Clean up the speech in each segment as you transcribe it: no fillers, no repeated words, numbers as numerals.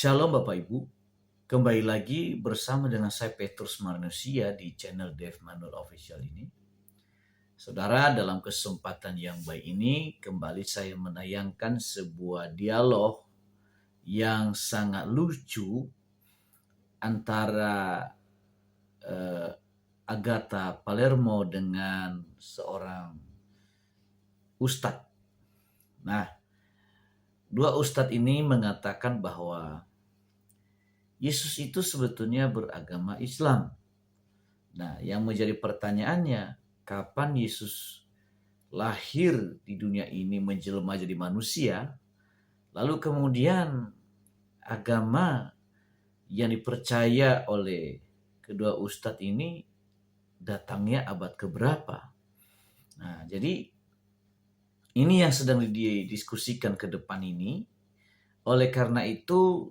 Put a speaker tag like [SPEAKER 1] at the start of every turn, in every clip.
[SPEAKER 1] Shalom Bapak Ibu, kembali lagi bersama dengan saya Petrus Manusia di channel Dev Manul Official ini. Saudara, dalam kesempatan yang baik ini kembali saya menayangkan sebuah dialog yang sangat lucu antara Agatha Palermo dengan seorang ustadz. Nah, dua ustadz ini mengatakan bahwa Yesus itu sebetulnya beragama Islam. Nah, yang menjadi pertanyaannya, kapan Yesus lahir di dunia ini menjelma jadi manusia, lalu kemudian agama yang dipercaya oleh kedua ustadz ini datangnya abad keberapa? Nah, jadi ini yang sedang didiskusikan ke depan ini. Oleh karena itu,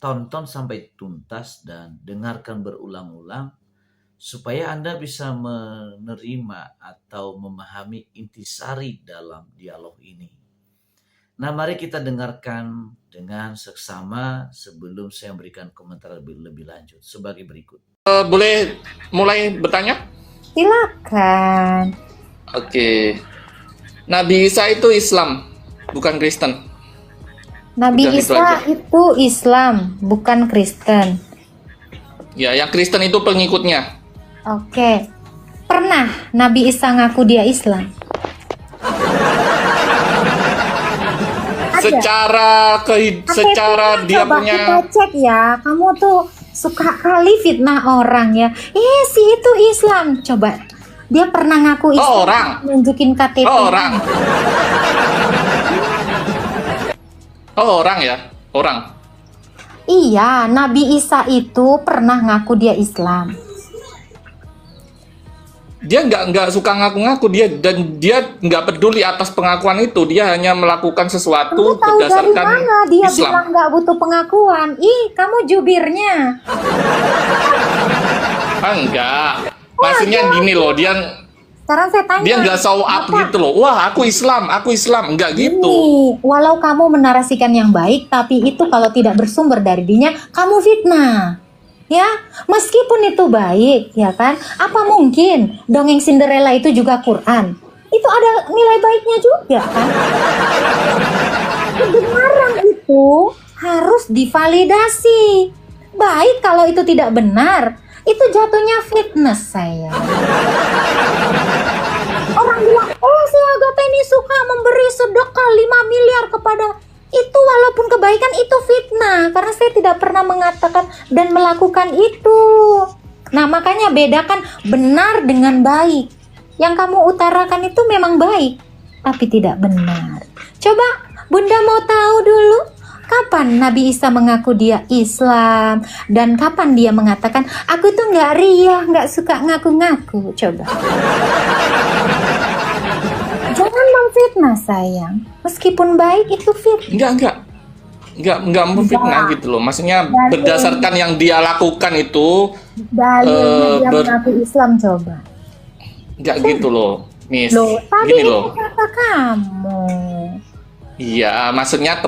[SPEAKER 1] tonton sampai tuntas dan dengarkan berulang-ulang supaya Anda bisa menerima atau memahami intisari dalam dialog ini. Nah, mari kita dengarkan dengan seksama sebelum saya memberikan komentar lebih lanjut sebagai berikut.
[SPEAKER 2] Boleh mulai bertanya?
[SPEAKER 3] Silakan.
[SPEAKER 2] Oke. Nabi Isa itu Islam, bukan Kristen.
[SPEAKER 3] Nabi
[SPEAKER 2] Udah,
[SPEAKER 3] Isa itu Islam, bukan Kristen.
[SPEAKER 2] Ya, yang Kristen itu pengikutnya.
[SPEAKER 3] Oke. Pernah Nabi Isa ngaku dia Islam?
[SPEAKER 2] Secara dia
[SPEAKER 3] coba
[SPEAKER 2] punya.
[SPEAKER 3] Kita cek ya. Kamu tuh suka kali fitnah orang ya. Si itu Islam. Coba. Dia pernah ngaku Islam.
[SPEAKER 2] Orang.
[SPEAKER 3] Nunjukin KTP.
[SPEAKER 2] Orang. Orang ya, orang.
[SPEAKER 3] Iya, Nabi Isa itu pernah ngaku dia Islam.
[SPEAKER 2] Dia nggak suka ngaku-ngaku dan dia nggak peduli atas pengakuan itu. Dia hanya melakukan sesuatu
[SPEAKER 3] Kamu tahu
[SPEAKER 2] berdasarkan
[SPEAKER 3] dari mana dia
[SPEAKER 2] Islam.
[SPEAKER 3] bilang nggak butuh pengakuan? Kamu jubirnya.
[SPEAKER 2] Enggak. Maksudnya gini loh,
[SPEAKER 3] Sekarang saya tanya.
[SPEAKER 2] dia nggak show up gitu loh. Wah, aku Islam, enggak gitu.
[SPEAKER 3] Walau kamu menarasikan yang baik, tapi itu kalau tidak bersumber dari dirinya, kamu fitnah. Ya, meskipun itu baik, ya kan? Apa mungkin dongeng Cinderella itu juga Quran? Itu ada nilai baiknya juga, kan? Kebenaran itu harus divalidasi. Baik kalau itu tidak benar, itu jatuhnya fitness saya. Orang bilang, si Agatha ini suka memberi sedekah 5 miliar kepada itu, walaupun kebaikan itu fitnah. Karena saya tidak pernah mengatakan dan melakukan itu. Nah, makanya bedakan benar dengan baik. Yang kamu utarakan itu memang baik, tapi tidak benar. Coba Bunda mau tahu dulu, kapan Nabi Isa mengaku dia Islam? Dan kapan dia mengatakan, aku tuh nggak riah, nggak suka ngaku-ngaku? Coba. Jangan memfitnah sayang. Meskipun baik itu fitnah.
[SPEAKER 2] Enggak memfitnah gitu loh. Maksudnya berdasarkan yang dia lakukan itu.
[SPEAKER 3] Dalilnya dia mengaku Islam, coba.
[SPEAKER 2] Enggak gitu loh, Miss.
[SPEAKER 3] Tadi
[SPEAKER 2] gini
[SPEAKER 3] itu
[SPEAKER 2] loh.
[SPEAKER 3] kata kamu.
[SPEAKER 2] Iya, maksudnya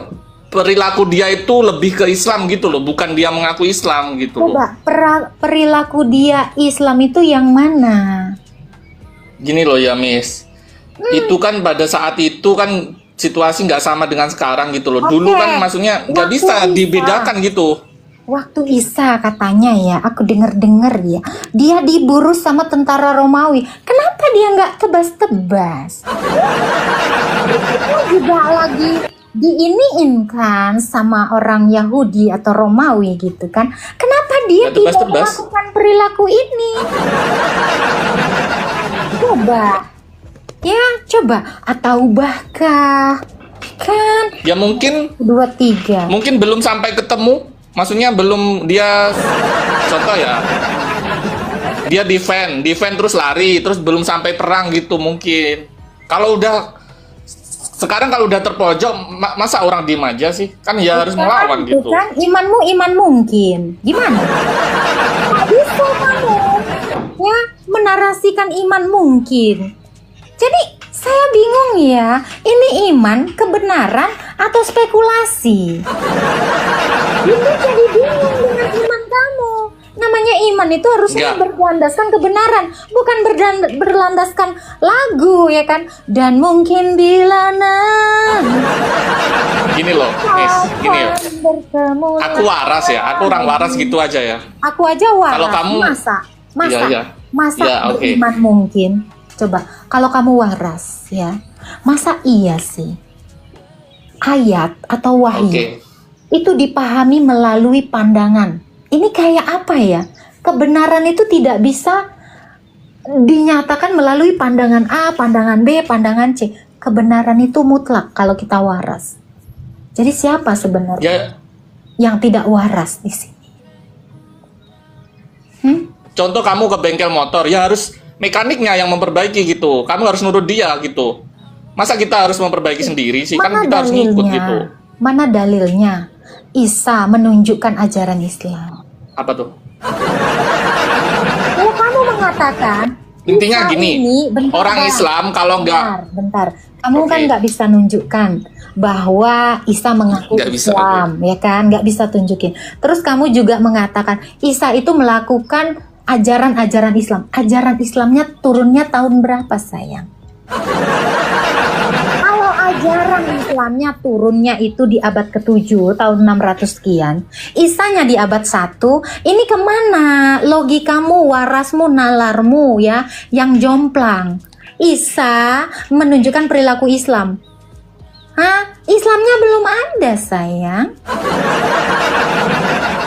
[SPEAKER 2] perilaku dia itu lebih ke Islam gitu loh, bukan dia mengaku Islam gitu loh.
[SPEAKER 3] Coba perilaku dia Islam itu yang mana?
[SPEAKER 2] Gini loh ya, Miss. Itu kan pada saat itu kan situasi nggak sama dengan sekarang gitu loh. Dulu kan maksudnya nggak bisa dibedakan gitu.
[SPEAKER 3] Waktu Isa katanya ya, aku dengar ya, dia diburu sama tentara Romawi. Kenapa dia nggak tebas-tebas? Itu juga lagi diiniin kan sama orang Yahudi atau Romawi gitu kan. Kenapa dia tidak melakukan perilaku ini? Coba atau bahkah kan?
[SPEAKER 2] Ya mungkin
[SPEAKER 3] 2-3.
[SPEAKER 2] Mungkin belum sampai ketemu. Maksudnya belum dia contoh ya. Dia defend terus lari, terus belum sampai perang gitu mungkin. Sekarang kalau udah terpojok, masa orang diem aja sih? Kan ya harus melawan gitu.
[SPEAKER 3] Kan imanmu iman mungkin. Gimana? Nggak bisa kamu ya menarasikan iman mungkin. Jadi saya bingung ya, ini iman, kebenaran, atau spekulasi? Bunda jadi bingung dengan iman kamu. Namanya iman itu harusnya
[SPEAKER 2] Enggak.
[SPEAKER 3] berlandaskan kebenaran, bukan berlandaskan lagu, ya kan? Dan mungkin bila
[SPEAKER 2] Gini loh, Miss, gini ya.
[SPEAKER 3] bertemu.
[SPEAKER 2] Aku waras ya, aku orang waras gitu aja ya.
[SPEAKER 3] Aku aja waras.
[SPEAKER 2] Kalau kamu-
[SPEAKER 3] masa
[SPEAKER 2] Iya.
[SPEAKER 3] masa
[SPEAKER 2] Iya, oke.
[SPEAKER 3] beriman mungkin. Coba kalau kamu waras ya, masa iya sih ayat atau wahyu
[SPEAKER 2] Oke.
[SPEAKER 3] itu dipahami melalui pandangan. Ini kayak apa ya? Kebenaran itu tidak bisa dinyatakan melalui pandangan A, pandangan B, pandangan C. Kebenaran itu mutlak kalau kita waras. Jadi siapa sebenarnya
[SPEAKER 2] Ya,
[SPEAKER 3] yang tidak waras di sini?
[SPEAKER 2] contoh kamu ke bengkel motor, ya harus mekaniknya yang memperbaiki gitu. Kamu harus nurut dia gitu. Masa kita harus memperbaiki sendiri sih? Kan kita harus ngikut gitu.
[SPEAKER 3] Mana dalilnya? Isa menunjukkan ajaran Islam.
[SPEAKER 2] Apa tuh?
[SPEAKER 3] Kalau kamu mengatakan
[SPEAKER 2] Intinya
[SPEAKER 3] Isa
[SPEAKER 2] gini,
[SPEAKER 3] ini, bentar,
[SPEAKER 2] orang
[SPEAKER 3] Bang.
[SPEAKER 2] Islam kalau
[SPEAKER 3] Bentar. Kamu kan
[SPEAKER 2] Oke.
[SPEAKER 3] nggak bisa nunjukkan bahwa Isa mengaku
[SPEAKER 2] Nggak bisa,
[SPEAKER 3] Islam, ya kan? Nggak bisa tunjukin. Terus kamu juga mengatakan Isa itu melakukan ajaran-ajaran Islam. Ajaran Islamnya turunnya tahun berapa, sayang? Kalau ajaran Islamnya turunnya itu di abad ke-7 tahun 600 sekian, Isanya di abad 1, ini kemana logikamu, warasmu, nalarmu ya yang jomplang? Isa menunjukkan perilaku Islam. Hah? Islamnya belum ada, sayang.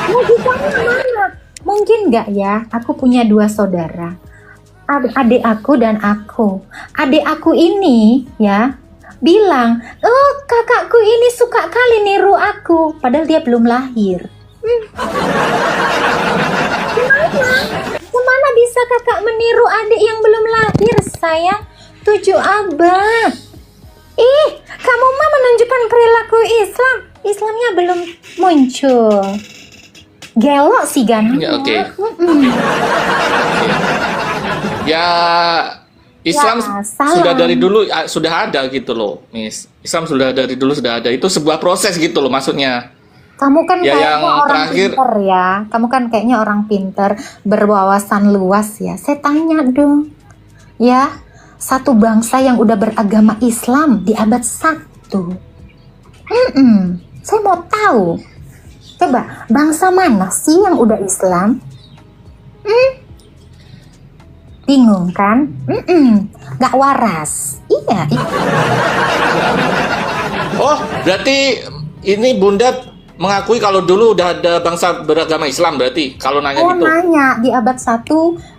[SPEAKER 3] Logikanya mana? Mungkin nggak ya, aku punya 2 saudara. Adik aku dan aku. Adik aku ini ya bilang, oh kakakku ini suka kali niru aku. Padahal dia belum lahir. Kemana bisa kakak meniru adik yang belum lahir, sayang? 7 abad. Ih, kamu mah menunjukkan perilaku Islam. Islamnya belum muncul. Gelok sih Gan.
[SPEAKER 2] Ya, oke. Ya, Islam
[SPEAKER 3] Ya, salah.
[SPEAKER 2] sudah dari dulu sudah ada gitu loh, Miss. Islam sudah dari dulu sudah ada. Itu sebuah proses gitu loh maksudnya.
[SPEAKER 3] Kamu kan
[SPEAKER 2] Ya,
[SPEAKER 3] kayaknya
[SPEAKER 2] yang
[SPEAKER 3] orang
[SPEAKER 2] terakhir-
[SPEAKER 3] pinter ya. Kamu kan kayaknya orang pinter, berwawasan luas ya. Saya tanya dong. Ya, satu bangsa yang udah beragama Islam di abad 1. Saya mau tahu. Coba, bangsa mana sih yang udah Islam? Bingung kan? Gak waras. Iya.
[SPEAKER 2] Oh, berarti ini Bunda mengakui kalau dulu udah ada bangsa beragama Islam berarti kalau nanya
[SPEAKER 3] Oh
[SPEAKER 2] gitu.
[SPEAKER 3] nanya di abad 1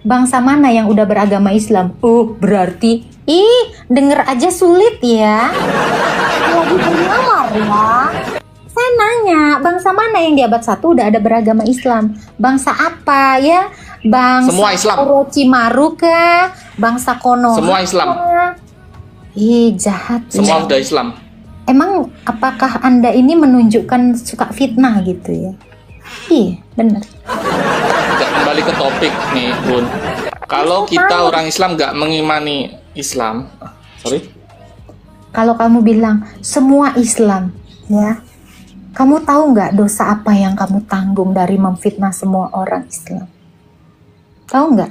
[SPEAKER 3] bangsa mana yang udah beragama Islam? Oh berarti denger aja sulit ya. Lagi berlamar ya. Saya nanya bangsa mana yang di abad 1 udah ada beragama Islam? Bangsa apa ya? Bangsa
[SPEAKER 2] Semua Islam.
[SPEAKER 3] Orochimaru kah? Bangsa Konoha
[SPEAKER 2] Semua Islam.
[SPEAKER 3] kah? Jahat
[SPEAKER 2] Semua
[SPEAKER 3] ya.
[SPEAKER 2] udah Islam.
[SPEAKER 3] Emang apakah Anda ini menunjukkan suka fitnah gitu ya? Iya, benar.
[SPEAKER 2] Kembali ke topik nih, Bun. Kalau kita orang Islam nggak mengimani Islam, sorry.
[SPEAKER 3] Kalau kamu bilang semua Islam, ya, kamu tahu nggak dosa apa yang kamu tanggung dari memfitnah semua orang Islam? Tahu nggak?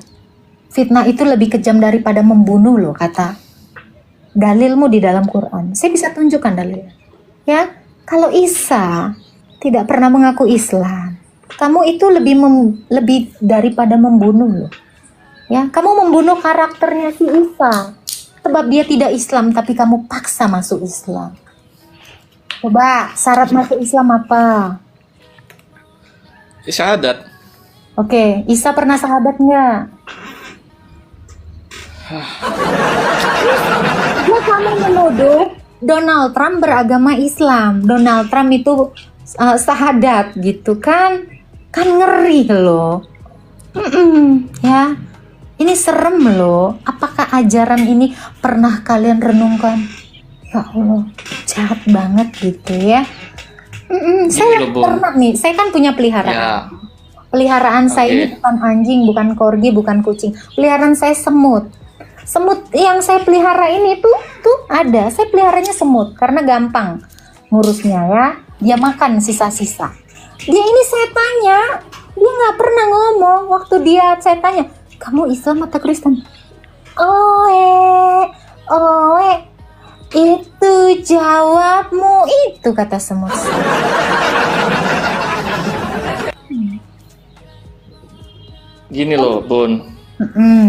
[SPEAKER 3] Fitnah itu lebih kejam daripada membunuh loh, kata dalilmu di dalam Quran. Saya bisa tunjukkan dalilnya. Ya, kalau Isa tidak pernah mengaku Islam, kamu itu lebih daripada membunuh loh. Ya, kamu membunuh karakternya si Isa. Sebab dia tidak Islam, tapi kamu paksa masuk Islam. Coba, syarat masuk Islam apa?
[SPEAKER 2] Syahadat.
[SPEAKER 3] Oke, Isa pernah sahabat nggak? Dia kamu menuduh Donald Trump beragama Islam. Donald Trump itu sahadat gitu kan? Kan ngeri loh. Ya, ini serem loh. Apakah ajaran ini pernah kalian renungkan? Ya Allah, jahat banget gitu ya. Saya
[SPEAKER 2] loh, Bu.
[SPEAKER 3] pernah nih, saya kan punya peliharaan.
[SPEAKER 2] Ya,
[SPEAKER 3] Peliharaan saya ini
[SPEAKER 2] Oke.
[SPEAKER 3] bukan anjing, bukan corgi, bukan kucing. Peliharaan saya semut. Semut yang saya pelihara ini tuh ada. Saya peliharanya semut karena gampang ngurusnya ya. Dia makan sisa-sisa. Dia ini saya tanya, dia nggak pernah ngomong waktu saya tanya, kamu Islam atau Kristen? Oe, itu jawabmu itu, kata semut.
[SPEAKER 2] Gini loh, Bun.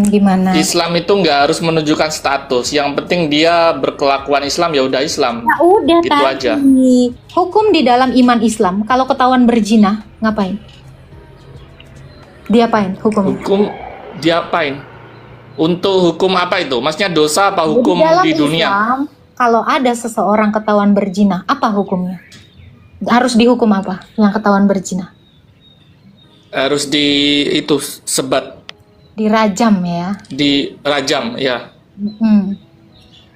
[SPEAKER 3] Gimana?
[SPEAKER 2] Islam itu nggak harus menunjukkan status. Yang penting dia berkelakuan Islam, ya udah Islam.
[SPEAKER 3] Ya udah
[SPEAKER 2] Gitu
[SPEAKER 3] tadi.
[SPEAKER 2] aja.
[SPEAKER 3] Hukum di dalam iman Islam, kalau ketahuan berzina, ngapain? Diapain hukum?
[SPEAKER 2] Hukum diapain? Untuk hukum apa itu? Maksudnya dosa apa hukum
[SPEAKER 3] dalam
[SPEAKER 2] di dunia?
[SPEAKER 3] Islam, kalau ada seseorang ketahuan berzina, apa hukumnya? Harus dihukum apa? Yang ketahuan berzina?
[SPEAKER 2] Harus itu sebat,
[SPEAKER 3] Dirajam ya.
[SPEAKER 2] dirajam ya.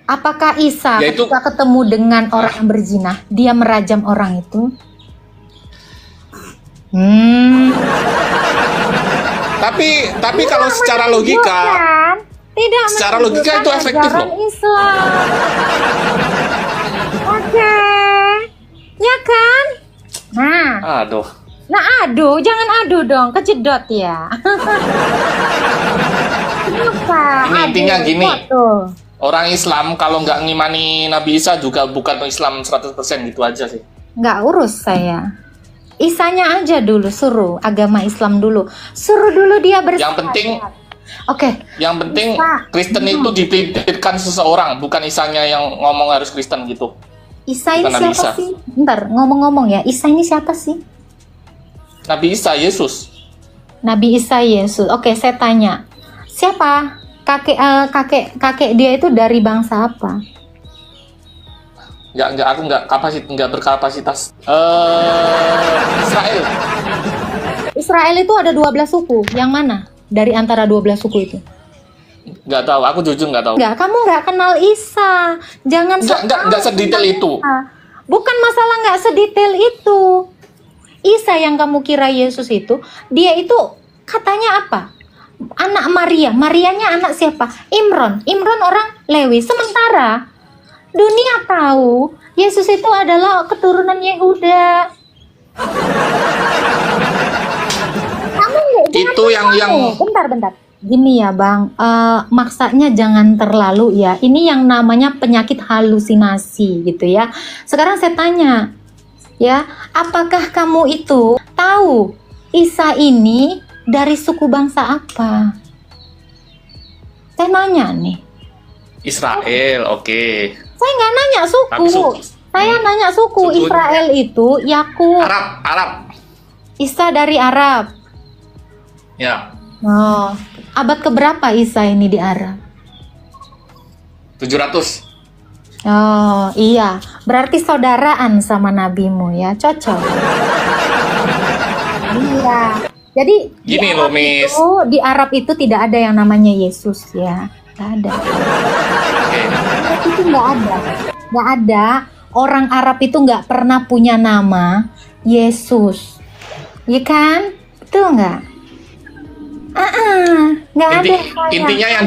[SPEAKER 3] Apakah Isa
[SPEAKER 2] Ya, itu-
[SPEAKER 3] ketika ketemu dengan orang yang berzina, dia merajam orang itu?
[SPEAKER 2] Tapi kalau secara logika,
[SPEAKER 3] Bukan. Tidak
[SPEAKER 2] secara logika itu
[SPEAKER 3] menunjukkan
[SPEAKER 2] efektif
[SPEAKER 3] ajaran
[SPEAKER 2] loh.
[SPEAKER 3] Islam. Oke. Ya kan?
[SPEAKER 2] aduh.
[SPEAKER 3] Aduh, jangan aduh dong, kejedot ya. Kenapa?
[SPEAKER 2] Ini intinya
[SPEAKER 3] Aduh,
[SPEAKER 2] gini.
[SPEAKER 3] tuh.
[SPEAKER 2] Orang Islam kalau nggak ngimani Nabi Isa juga bukan Islam 100%, gitu aja sih.
[SPEAKER 3] Nggak urus saya. Isanya aja dulu, suruh agama Islam dulu. Suruh dulu dia bersyahadat.
[SPEAKER 2] Yang penting
[SPEAKER 3] Oke,
[SPEAKER 2] Yang penting
[SPEAKER 3] Isa.
[SPEAKER 2] Kristen itu dipikirkan seseorang, bukan Isanya yang ngomong harus Kristen gitu.
[SPEAKER 3] Isa ini
[SPEAKER 2] Bukan Nabi
[SPEAKER 3] siapa
[SPEAKER 2] Isa.
[SPEAKER 3] sih? Bentar, ngomong-ngomong ya. Isa ini siapa sih?
[SPEAKER 2] Nabi Isa, Yesus.
[SPEAKER 3] Nabi Isa Yesus. Oke, saya tanya. Siapa? Kakek dia itu dari bangsa apa?
[SPEAKER 2] Aku nggak berkapasitas. Israel.
[SPEAKER 3] Israel itu ada 12 suku. Yang mana? Dari antara 12 suku itu?
[SPEAKER 2] Nggak tahu, aku jujur nggak tahu.
[SPEAKER 3] Enggak, kamu nggak kenal Isa. Jangan
[SPEAKER 2] Nggak sedetail itu.
[SPEAKER 3] Bukan masalah nggak sedetail itu. Isa yang kamu kira Yesus itu, dia itu katanya apa? Anak Maria. Marianya anak siapa? Imron. Imron orang Lewi. Sementara dunia tahu Yesus itu adalah keturunan Yehuda. Kamu
[SPEAKER 2] Itu yang
[SPEAKER 3] bentar. Gini ya Bang, maksanya jangan terlalu ya. Ini yang namanya penyakit halusinasi gitu ya. Sekarang saya tanya, ya, apakah kamu itu tahu Isa ini dari suku bangsa apa? Saya nanya nih.
[SPEAKER 2] Israel, oke.
[SPEAKER 3] Saya nggak nanya suku.
[SPEAKER 2] Tapi
[SPEAKER 3] Saya nanya suku.
[SPEAKER 2] Sukunya.
[SPEAKER 3] Israel itu Yakub.
[SPEAKER 2] Arab.
[SPEAKER 3] Isa dari Arab.
[SPEAKER 2] Ya,
[SPEAKER 3] Oh, abad keberapa Isa ini di Arab?
[SPEAKER 2] 700.
[SPEAKER 3] Oh iya, berarti saudaraan sama nabimu ya, cocok. Iya. Jadi
[SPEAKER 2] Gini
[SPEAKER 3] di
[SPEAKER 2] loh,
[SPEAKER 3] Arab
[SPEAKER 2] Miss.
[SPEAKER 3] di Arab itu tidak ada yang namanya Yesus ya, nggak ada.
[SPEAKER 2] Oke.
[SPEAKER 3] Arab itu nggak ada. Orang Arab itu nggak pernah punya nama Yesus, ya kan? Betul nggak? Nggak ada.
[SPEAKER 2] Intinya yang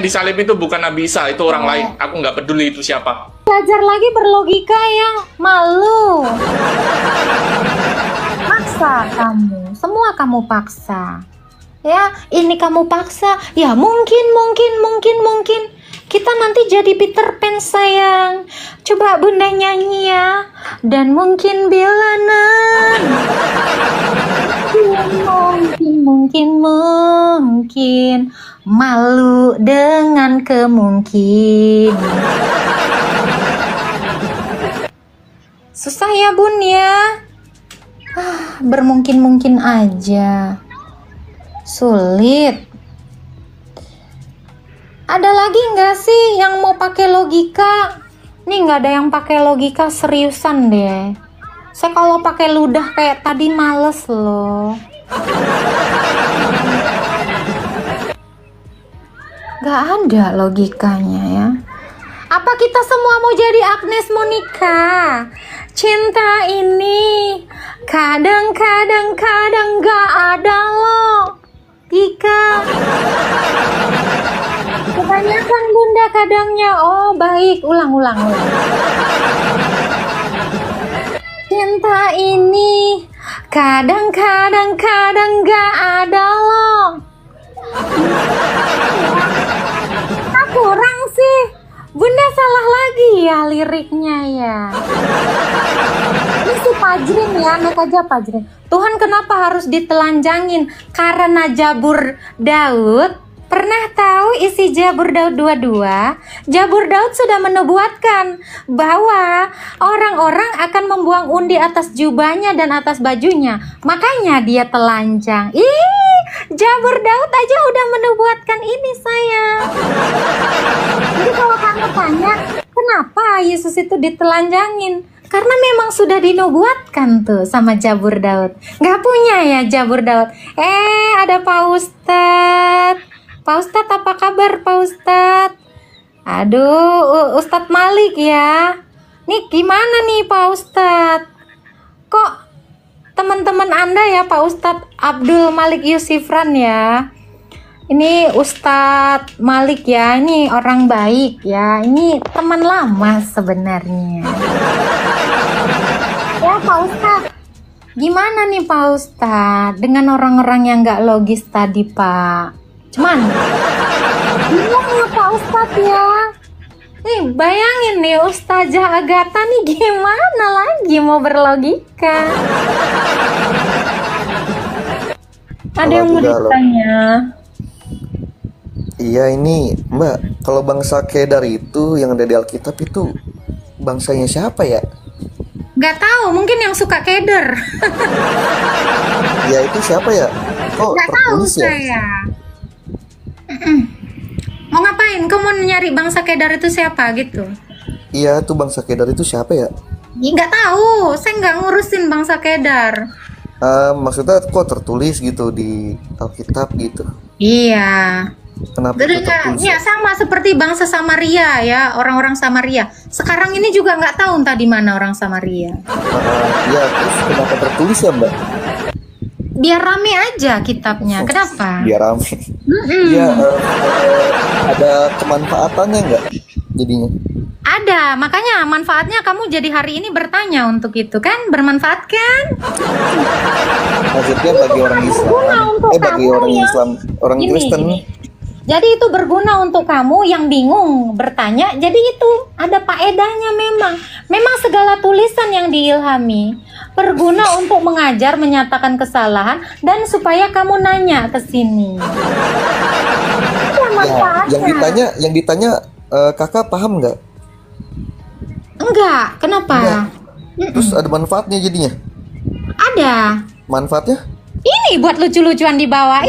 [SPEAKER 2] disalib itu bukan Nabi Isa, itu orang lain. Aku nggak peduli itu siapa.
[SPEAKER 3] Belajar lagi berlogika yang malu. Paksa kamu, semua kamu paksa. Ya, ini kamu paksa. Ya mungkin kita nanti jadi Peter Pan sayang. Coba Bunda nyanyi ya. Dan mungkin bilanan. Mungkin malu dengan kemungkinan. Susah ya Bun ya. Bermungkin-mungkin aja. Sulit. Ada lagi nggak sih yang mau pakai logika? Nih nggak ada yang pakai logika, seriusan deh. Saya kalau pakai ludah kayak tadi males loh. Gak ada logikanya ya. Apa kita semua mau jadi Agnes Monica? Cinta ini kadang-kadang gak ada logika. Kebanyakan Bunda kadangnya. Oh baik, ulang. cinta ini kadang-kadang gak ada loh. Kurang sih. Bunda salah lagi ya liriknya ya. Ini si Pajrin ya, naik aja Pajrin. Tuhan kenapa harus ditelanjangin? Karena Jabur Daud. Pernah tahu isi Jabur Daud 22? Jabur Daud sudah menubuatkan bahwa orang-orang akan membuang undi atas jubahnya dan atas bajunya. Makanya dia telanjang. Ih, Jabur Daud aja udah menubuatkan ini sayang. Jadi kalau kamu tanya, kenapa Yesus itu ditelanjangin? Karena memang sudah dinubuatkan tuh sama Jabur Daud. Gak punya ya Jabur Daud. Ada Pak Ustadz. Pak Ustadz apa kabar Pak Ustadz? Aduh, Ustadz Malik ya. Nih gimana nih Pak Ustadz? Kok teman-teman Anda ya Pak Ustadz Abdul Malik Yusifran ya? Ini Ustadz Malik ya, ini orang baik ya. Ini teman lama sebenarnya. Ya Pak Ustadz, gimana nih Pak Ustadz dengan orang-orang yang gak logis tadi Pak? Cuman bingung ya Pak Ustadz ya. Nih bayangin nih Ustazah Agatha nih gimana lagi mau berlogika. Ada yang mau ditanya?
[SPEAKER 4] Iya ini Mbak, kalau bangsa Kedar itu yang ada di Alkitab itu bangsanya siapa ya?
[SPEAKER 3] Gak tahu, mungkin yang suka keder.
[SPEAKER 4] Ya itu siapa ya? Kok
[SPEAKER 3] Gak tahu
[SPEAKER 4] tertulis ya?
[SPEAKER 3] saya. Mau ngapain? Kamu mau nyari bangsa Kedar itu siapa gitu?
[SPEAKER 4] Iya tuh bangsa Kedar itu siapa ya?
[SPEAKER 3] Nggak tahu, saya nggak ngurusin bangsa Kedar.
[SPEAKER 4] Maksudnya kok tertulis gitu di Alkitab gitu?
[SPEAKER 3] Iya.
[SPEAKER 4] Kenapa itu tertulis?
[SPEAKER 3] Ya sama seperti bangsa Samaria ya, orang-orang Samaria. Sekarang ini juga nggak tahu entah di mana orang Samaria.
[SPEAKER 4] Ya terus kenapa tertulis ya Mbak?
[SPEAKER 3] Biar rame aja kitabnya. Kenapa?
[SPEAKER 4] Biar rame. Iya. Ada kemanfaatannya nggak jadinya?
[SPEAKER 3] Ada, makanya manfaatnya kamu jadi hari ini bertanya untuk itu kan, bermanfaat kan?
[SPEAKER 4] Maksudnya bagi orang Islam, bagi orang Islam, orang Kristen.
[SPEAKER 3] Jadi itu berguna untuk kamu yang bingung bertanya. Jadi itu ada faedahnya memang. Memang segala tulisan yang diilhami berguna untuk mengajar, menyatakan kesalahan dan supaya kamu nanya ke sini.
[SPEAKER 4] Ya, yang ditanya kakak paham nggak?
[SPEAKER 3] Enggak, kenapa?
[SPEAKER 4] Enggak. Terus ada manfaatnya jadinya?
[SPEAKER 3] Ada.
[SPEAKER 4] Manfaatnya?
[SPEAKER 3] Ini buat lucu-lucuan di bawah.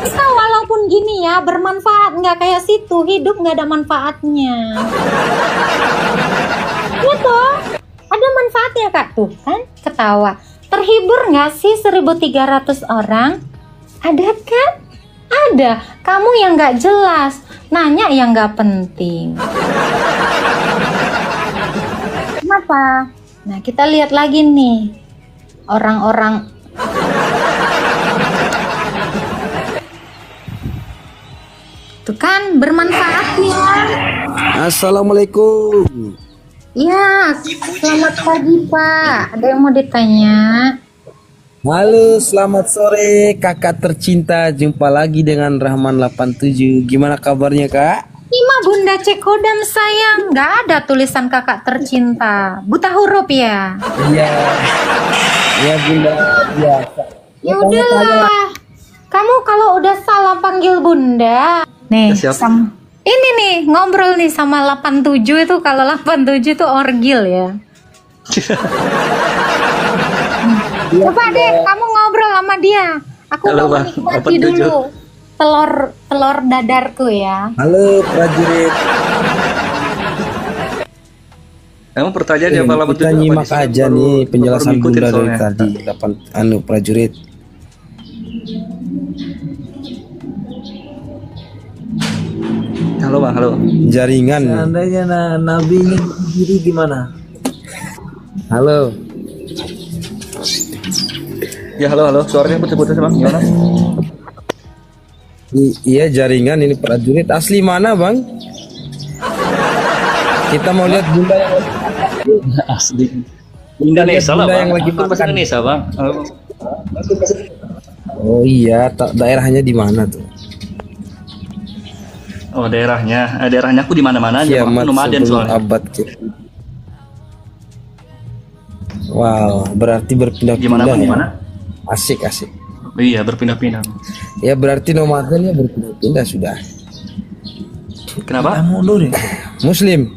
[SPEAKER 3] Kita walaupun gini ya bermanfaat, nggak kayak situ hidup nggak ada manfaatnya. Gitu. Ada manfaatnya kak tuh kan ketawa. Terhibur nggak sih 1.300 orang? Ada kan? Ada. Kamu yang nggak jelas, nanya yang nggak penting. Kenapa? Nah kita lihat lagi nih orang-orang. Tuh kan bermanfaat ya.
[SPEAKER 5] Assalamualaikum.
[SPEAKER 3] Ya, selamat pagi Pak. Ada yang mau ditanya?
[SPEAKER 5] Halo, selamat sore kakak tercinta. Jumpa lagi dengan Rahman 87. Gimana kabarnya kak?
[SPEAKER 3] Ima Bunda Cekodam sayang. Gak ada tulisan kakak tercinta. Buta huruf ya?
[SPEAKER 5] Iya. Iya bunda. Biasa.
[SPEAKER 3] Ya udahlah. Kamu kalau udah salah panggil Bunda. Nih, ini nih ngobrol nih sama 87 itu. Kalau 87 itu orgil ya. Coba deh kamu ngobrol sama dia. Aku
[SPEAKER 2] Halo,
[SPEAKER 3] mau
[SPEAKER 2] Bang.
[SPEAKER 3] menikmati
[SPEAKER 2] 87.
[SPEAKER 3] dulu telur dadarku ya.
[SPEAKER 5] Halo prajurit.
[SPEAKER 2] Emang pertanyaan apa lah
[SPEAKER 5] Kita nyimak aja nih penjelasan bunda dari tadi. 8 prajurit.
[SPEAKER 2] Halo bang, halo.
[SPEAKER 5] Jaringan.
[SPEAKER 6] Seandainya Nabi ini diri gimana?
[SPEAKER 5] Halo.
[SPEAKER 2] Ya halo. Suaranya putus-putus bang, gimana?
[SPEAKER 5] Iya jaringan ini prajurit. Asli mana bang? Kita mau lihat bunda yang
[SPEAKER 7] Asli. Indonesia lah
[SPEAKER 5] Bunda
[SPEAKER 7] bang.
[SPEAKER 5] yang lagi
[SPEAKER 7] Aku bahasa
[SPEAKER 5] makan.
[SPEAKER 7] Indonesia bang.
[SPEAKER 5] Oh iya, daerahnya di mana tuh?
[SPEAKER 7] Oh daerahnya, daerahnya aku di mana-mana aja bang.
[SPEAKER 5] Kiamat
[SPEAKER 7] Aku nomaden
[SPEAKER 5] sebelum
[SPEAKER 7] soalnya.
[SPEAKER 5] abad Wow, berarti
[SPEAKER 7] Gimana
[SPEAKER 5] berpindah-pindah
[SPEAKER 7] bang?
[SPEAKER 5] ya?
[SPEAKER 7] Gimana?
[SPEAKER 5] Asik.
[SPEAKER 7] Iya berpindah-pindah.
[SPEAKER 5] Ya berarti nomaden ya berpindah-pindah sudah.
[SPEAKER 7] Kenapa?
[SPEAKER 6] Mundur ya.
[SPEAKER 5] Muslim,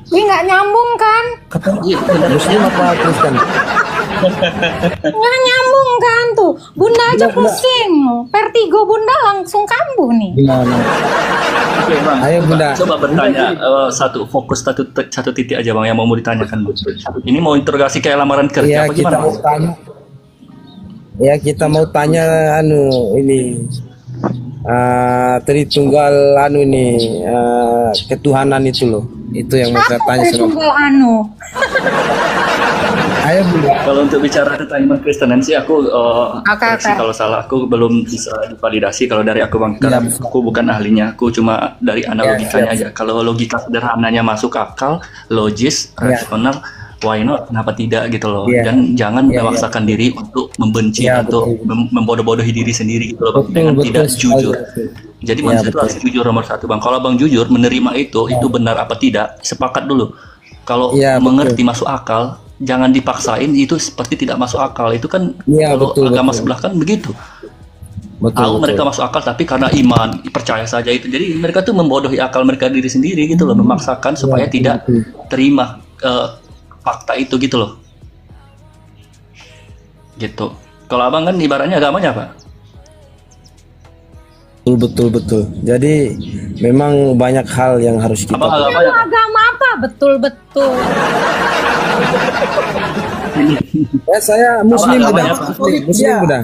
[SPEAKER 3] Ih, nggak nyambung kan?
[SPEAKER 5] Muslim apa Kristen?
[SPEAKER 3] Nggak nyambung kan tuh. Bunda aja pusing. Vertigo Bunda langsung kambuh nih.
[SPEAKER 5] Gimana?
[SPEAKER 7] Oke bang.
[SPEAKER 5] Ayo, Bunda.
[SPEAKER 7] Coba bertanya satu titik aja bang yang mau ditanyakan bang. Ini mau interogasi kayak lamaran kerja
[SPEAKER 5] Ya
[SPEAKER 7] apa
[SPEAKER 5] kita
[SPEAKER 7] gimana?
[SPEAKER 5] mau tanya. Ya kita mau tanya ini Tritunggal ketuhanan itu loh. Itu yang mau saya
[SPEAKER 3] Apa
[SPEAKER 5] tanya sama.
[SPEAKER 3] Tritunggal anu?
[SPEAKER 5] Ayo Bunda.
[SPEAKER 7] Kalau untuk bicara tentang iman Kristenan sih aku koreksi
[SPEAKER 3] Oke.
[SPEAKER 7] kalau salah, aku belum bisa divalidasi kalau dari aku bang, karena
[SPEAKER 5] Iya.
[SPEAKER 7] aku bukan ahlinya, aku cuma dari analogikanya aja. Kalau logika sederhananya masuk akal, logis,
[SPEAKER 5] Iya.
[SPEAKER 7] rasional, why not? Kenapa tidak gitu loh?
[SPEAKER 5] Iya.
[SPEAKER 7] Dan jangan
[SPEAKER 5] Iya,
[SPEAKER 7] memaksakan diri untuk membenci
[SPEAKER 5] Iya,
[SPEAKER 7] atau
[SPEAKER 5] betul.
[SPEAKER 7] membodoh-bodohi diri sendiri gitu loh bang,
[SPEAKER 5] Betul,
[SPEAKER 7] dengan
[SPEAKER 5] betul
[SPEAKER 7] tidak
[SPEAKER 5] sekali,
[SPEAKER 7] jujur.
[SPEAKER 5] betul.
[SPEAKER 7] Jadi
[SPEAKER 5] Iya,
[SPEAKER 7] manusia itu
[SPEAKER 5] betul.
[SPEAKER 7] harus jujur nomor satu bang. Kalau bang jujur menerima itu benar apa tidak, sepakat dulu. Kalau
[SPEAKER 5] Iya, betul.
[SPEAKER 7] mengerti masuk akal, jangan dipaksain itu seperti tidak masuk akal. Itu kan
[SPEAKER 5] Iya,
[SPEAKER 7] kalau
[SPEAKER 5] betul,
[SPEAKER 7] agama
[SPEAKER 5] betul.
[SPEAKER 7] sebelah kan begitu.
[SPEAKER 5] Betul,
[SPEAKER 7] Tahu
[SPEAKER 5] betul.
[SPEAKER 7] mereka masuk akal tapi karena iman, percaya saja itu. Jadi mereka tuh membodohi akal mereka diri sendiri gitu loh, memaksakan supaya
[SPEAKER 5] betul,
[SPEAKER 7] tidak
[SPEAKER 5] betul.
[SPEAKER 7] terima fakta itu gitu loh. Gitu. Kalau abang kan ibaratnya agamanya apa?
[SPEAKER 5] Betul. Jadi memang banyak hal yang harus kita.
[SPEAKER 7] Abang agamanya apa?
[SPEAKER 3] Agama apa? Betul.
[SPEAKER 5] Ya saya Muslim
[SPEAKER 7] Apa
[SPEAKER 5] Bunda.
[SPEAKER 7] agamanya apa?
[SPEAKER 5] Muslim Bunda.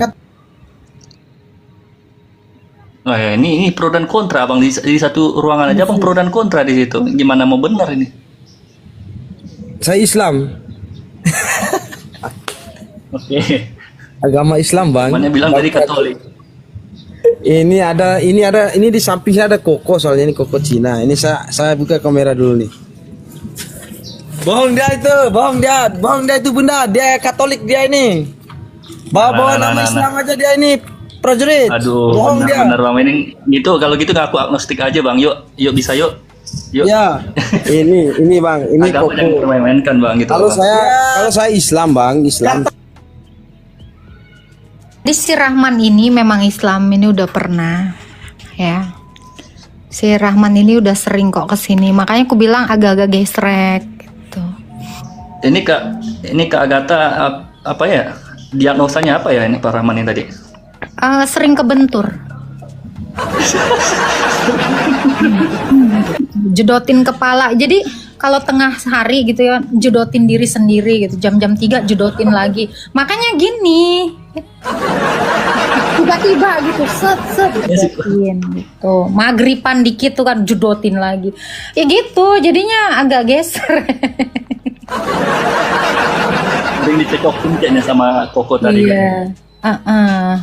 [SPEAKER 7] Oh ya, ini pro dan kontra bang di satu ruangan aja bang, pro dan kontra di situ. Gimana mau benar ini?
[SPEAKER 5] Saya Islam,
[SPEAKER 7] Oke.
[SPEAKER 5] agama Islam bang.
[SPEAKER 7] Temannya bilang dari Katolik.
[SPEAKER 5] Ini di sampingnya ada koko, soalnya ini koko Cina. Ini saya buka kamera dulu nih. Bohong dia itu Bunda, dia Katolik dia ini. Bawa nama Islam aja dia ini, prajurit.
[SPEAKER 7] Aduh,
[SPEAKER 5] bohong dia.
[SPEAKER 7] benar bang ini gitu. Kalau gitu ngaku agnostik aja bang. Yuk bisa yuk.
[SPEAKER 5] Ya, ini bang, ini
[SPEAKER 7] Agama yang
[SPEAKER 5] koko.
[SPEAKER 7] dipermainkan bang gitu.
[SPEAKER 5] Kalau
[SPEAKER 7] Bang.
[SPEAKER 5] saya Islam bang, Islam.
[SPEAKER 3] Jadi si Rahman ini memang Islam ini udah pernah ya. Si Rahman ini udah sering kok kesini. Makanya aku bilang agak-agak gesrek gitu.
[SPEAKER 7] Ini Kak Agatha apa ya? Diagnosanya apa ya ini Pak Rahman ini tadi?
[SPEAKER 3] Sering kebentur. Jedotin kepala. Jadi kalau tengah hari gitu ya, jedotin diri sendiri gitu. Jam-jam 3 jedotin lagi. Makanya gini. Tiba-tiba gitu, set jedotin gitu. Maghriban dikit tuh kan jedotin lagi. Ya gitu, jadinya agak geser.
[SPEAKER 7] Sering dicekokin kayaknya sama Koko tadi kan.
[SPEAKER 3] Iya.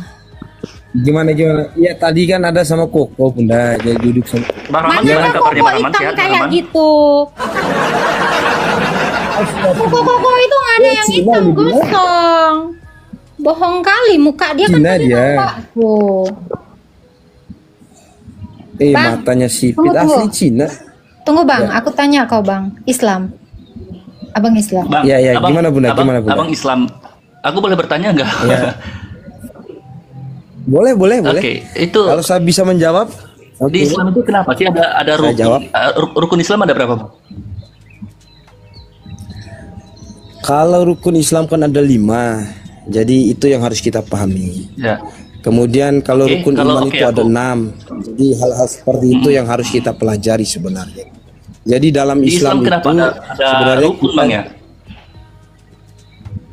[SPEAKER 5] Gimana? Iya tadi kan ada sama koko Bunda, jadi duduk sama.
[SPEAKER 7] Bang Rahman
[SPEAKER 3] Mana
[SPEAKER 7] gimana
[SPEAKER 3] ada
[SPEAKER 7] kabarnya
[SPEAKER 3] koko
[SPEAKER 7] Bang Rahman?
[SPEAKER 3] hitam
[SPEAKER 7] Sehat Bang
[SPEAKER 3] kayak
[SPEAKER 7] Rahman?
[SPEAKER 3] gitu. Koko itu nggak ada yang hitam, gosong. Bohong kali, muka dia kan
[SPEAKER 5] Cina
[SPEAKER 3] tadi
[SPEAKER 5] dia.
[SPEAKER 3] nampak tuh. Bang,
[SPEAKER 5] Matanya sipit
[SPEAKER 3] tunggu.
[SPEAKER 5] asli Cina.
[SPEAKER 3] Tunggu bang, aku tanya kau bang, Islam. Abang Islam.
[SPEAKER 7] Bang,
[SPEAKER 5] Iya,
[SPEAKER 7] abang,
[SPEAKER 5] gimana, Bunda?
[SPEAKER 7] Abang,
[SPEAKER 5] Gimana, Bunda?
[SPEAKER 7] abang Islam. Aku boleh bertanya nggak?
[SPEAKER 5] Iya. Boleh.
[SPEAKER 7] Oke, itu
[SPEAKER 5] Kalau saya bisa menjawab,
[SPEAKER 7] di
[SPEAKER 5] oke.
[SPEAKER 7] Islam itu kenapa sih ada
[SPEAKER 5] Saya jawab.
[SPEAKER 7] rukun Islam ada berapa bang?
[SPEAKER 5] Kalau rukun Islam kan ada 5, jadi itu yang harus kita pahami.
[SPEAKER 7] Ya.
[SPEAKER 5] Kemudian kalau
[SPEAKER 7] Oke,
[SPEAKER 5] rukun
[SPEAKER 7] kalau-
[SPEAKER 5] iman
[SPEAKER 7] oke,
[SPEAKER 5] itu ada
[SPEAKER 7] aku-
[SPEAKER 5] 6, jadi hal-hal seperti itu yang harus kita pelajari sebenarnya. Jadi dalam
[SPEAKER 7] Di Islam
[SPEAKER 5] Islam,
[SPEAKER 7] kenapa
[SPEAKER 5] itu
[SPEAKER 7] ada
[SPEAKER 5] sebenarnya
[SPEAKER 7] rukun
[SPEAKER 5] kita-
[SPEAKER 7] bang ya?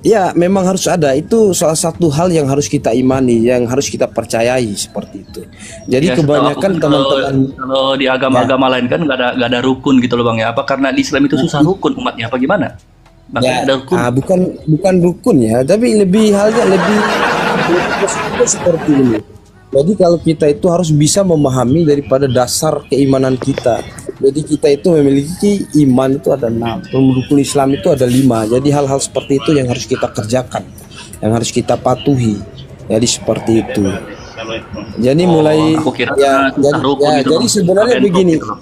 [SPEAKER 5] Ya, memang harus ada. Itu salah satu hal yang harus kita imani, yang harus kita percayai seperti itu. Jadi
[SPEAKER 7] Ya, setahu
[SPEAKER 5] kebanyakan
[SPEAKER 7] aku kan
[SPEAKER 5] teman-teman
[SPEAKER 7] kalau di agama-agama lain kan nggak ada rukun gitu loh bang ya. Apa karena di Islam itu susah rukun umatnya apa gimana? Makanya ada rukun.
[SPEAKER 5] bukan rukun ya, tapi lebih positif seperti ini. Jadi kalau kita itu harus bisa memahami daripada dasar keimanan kita. Jadi kita itu memiliki iman itu ada 6, rukun Islam itu ada 5. Jadi hal-hal seperti itu yang harus kita kerjakan, yang harus kita patuhi. Jadi seperti itu. Jadi mulai
[SPEAKER 7] aku kira
[SPEAKER 5] ya,
[SPEAKER 7] susah rukun gitu,
[SPEAKER 5] jadi
[SPEAKER 7] Bang.
[SPEAKER 5] sebenarnya
[SPEAKER 7] Pakai
[SPEAKER 5] begini.
[SPEAKER 7] gitu, Bang.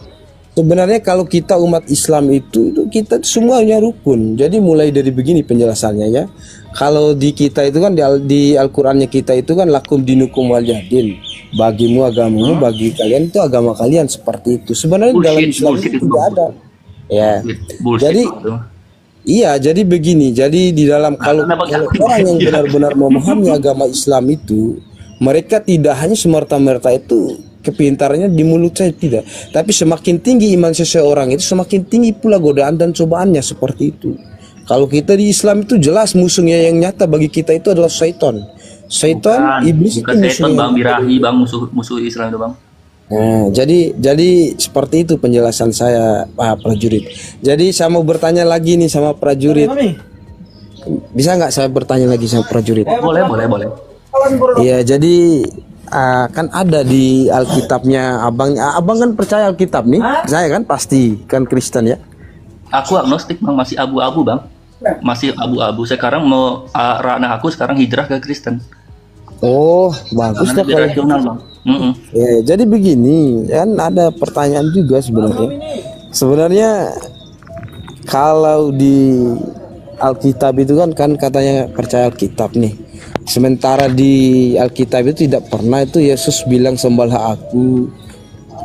[SPEAKER 5] Sebenarnya kalau kita umat Islam itu kita semuanya rukun. Jadi mulai dari begini penjelasannya ya. Kalau di kita itu kan di Al-Qur'annya kita itu kan lakum dinukum waliyadin. Bagimu agamamu, bagi kalian itu agama kalian, seperti itu. Sebenarnya dalam Islam
[SPEAKER 7] bullshit
[SPEAKER 5] itu
[SPEAKER 7] itu,
[SPEAKER 5] tidak
[SPEAKER 7] Bang.
[SPEAKER 5] ada. Ya.
[SPEAKER 7] Bullshit
[SPEAKER 5] Jadi
[SPEAKER 7] itu.
[SPEAKER 5] iya, jadi begini. Jadi di dalam kalau
[SPEAKER 7] kenapa nggak?
[SPEAKER 5] orang yang benar-benar memahami agama Islam itu, mereka tidak hanya semerta-merta itu kepintarannya di mulut saya, tidak, tapi semakin tinggi iman seseorang itu semakin tinggi pula godaan dan cobaannya, seperti itu. Kalau kita di Islam itu jelas musuhnya yang nyata bagi kita itu adalah syaitan. Syaitan, iblis itu
[SPEAKER 7] Bukan setan,
[SPEAKER 5] musuhnya.
[SPEAKER 7] Bang, birahi, Bang, musuh Islam itu, Bang.
[SPEAKER 5] Nah, jadi seperti itu penjelasan saya, Pak Prajurit. Jadi saya mau bertanya lagi nih sama prajurit. Bisa nggak saya bertanya lagi sama prajurit?
[SPEAKER 7] Boleh.
[SPEAKER 5] Iya, jadi kan ada di Alkitabnya abang kan percaya Alkitab nih. Saya kan pasti kan Kristen ya.
[SPEAKER 7] Aku agnostik, Bang, masih abu-abu, Bang. Masih abu-abu. Sekarang mau ranah aku sekarang hijrah ke Kristen.
[SPEAKER 5] Oh, bagus
[SPEAKER 7] Karena
[SPEAKER 5] dah
[SPEAKER 7] dia
[SPEAKER 5] kalau.
[SPEAKER 7] rasional, Bang.
[SPEAKER 5] Ya, jadi begini, kan ada pertanyaan juga sebenarnya. Sebenarnya kalau di Alkitab itu kan katanya percaya Alkitab nih. Sementara di Alkitab itu tidak pernah itu Yesus bilang sembahlah aku,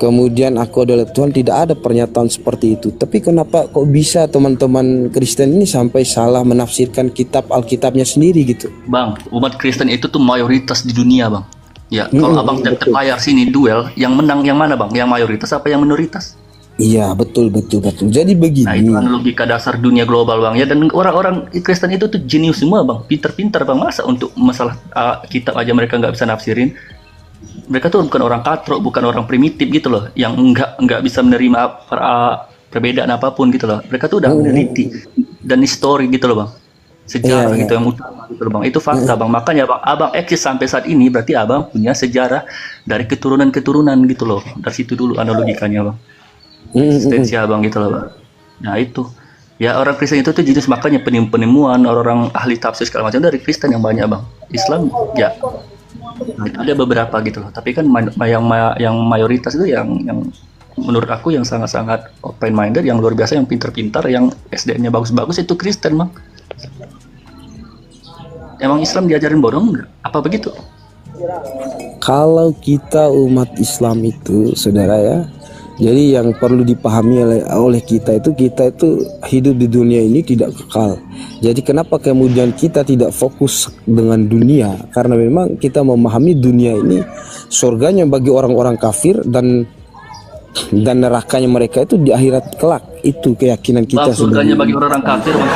[SPEAKER 5] kemudian aku adalah Tuhan, tidak ada pernyataan seperti itu. Tapi kenapa kok bisa teman-teman Kristen ini sampai salah menafsirkan kitab Alkitabnya sendiri gitu?
[SPEAKER 7] Bang, umat Kristen itu tuh mayoritas di dunia, Bang. Ya, kalau abang tetap layar sini duel, yang menang yang mana, Bang? Yang mayoritas apa yang minoritas?
[SPEAKER 5] Iya, betul. Jadi begini.
[SPEAKER 7] Nah, itu kan logika dasar dunia global, Bang. Ya, dan orang-orang Kristen itu tuh jenius semua, Bang. Pinter-pinter, Bang. Masa untuk masalah kitab aja mereka nggak bisa nafsirin? Mereka tuh bukan orang katrok, bukan orang primitif gitu loh, yang nggak bisa menerima perbedaan apapun gitu loh. Mereka tuh udah meneliti dan histori gitu loh, Bang. Sejarah gitu yang utama gitu loh, Bang. Itu fakta, Bang. Makanya Bang, abang eksis sampai saat ini berarti abang punya sejarah dari keturunan-keturunan gitu loh. Dari situ dulu analogikanya, Bang. Eksistensi abang gitu loh, Bang. Nah itu ya, orang Kristen itu tuh jenis, makanya penemuan orang-orang ahli tafsir segala macam dari Kristen yang banyak, Bang. Islam ya ada beberapa gitu loh, tapi kan yang mayoritas itu yang menurut aku yang sangat-sangat open minded, yang luar biasa, yang pintar-pintar, yang SDM-nya bagus-bagus itu Kristen, Bang. Emang Islam diajarin bodoh enggak? Apa begitu?
[SPEAKER 5] Kalau kita umat Islam itu, saudara ya, jadi yang perlu dipahami oleh kita itu hidup di dunia ini tidak kekal. Jadi kenapa kemudian kita tidak fokus dengan dunia? Karena memang kita memahami dunia ini surganya bagi orang-orang kafir dan nerakanya mereka itu di akhirat kelak. Itu keyakinan kita.
[SPEAKER 7] Bang, surganya bagi orang kafir, Bang.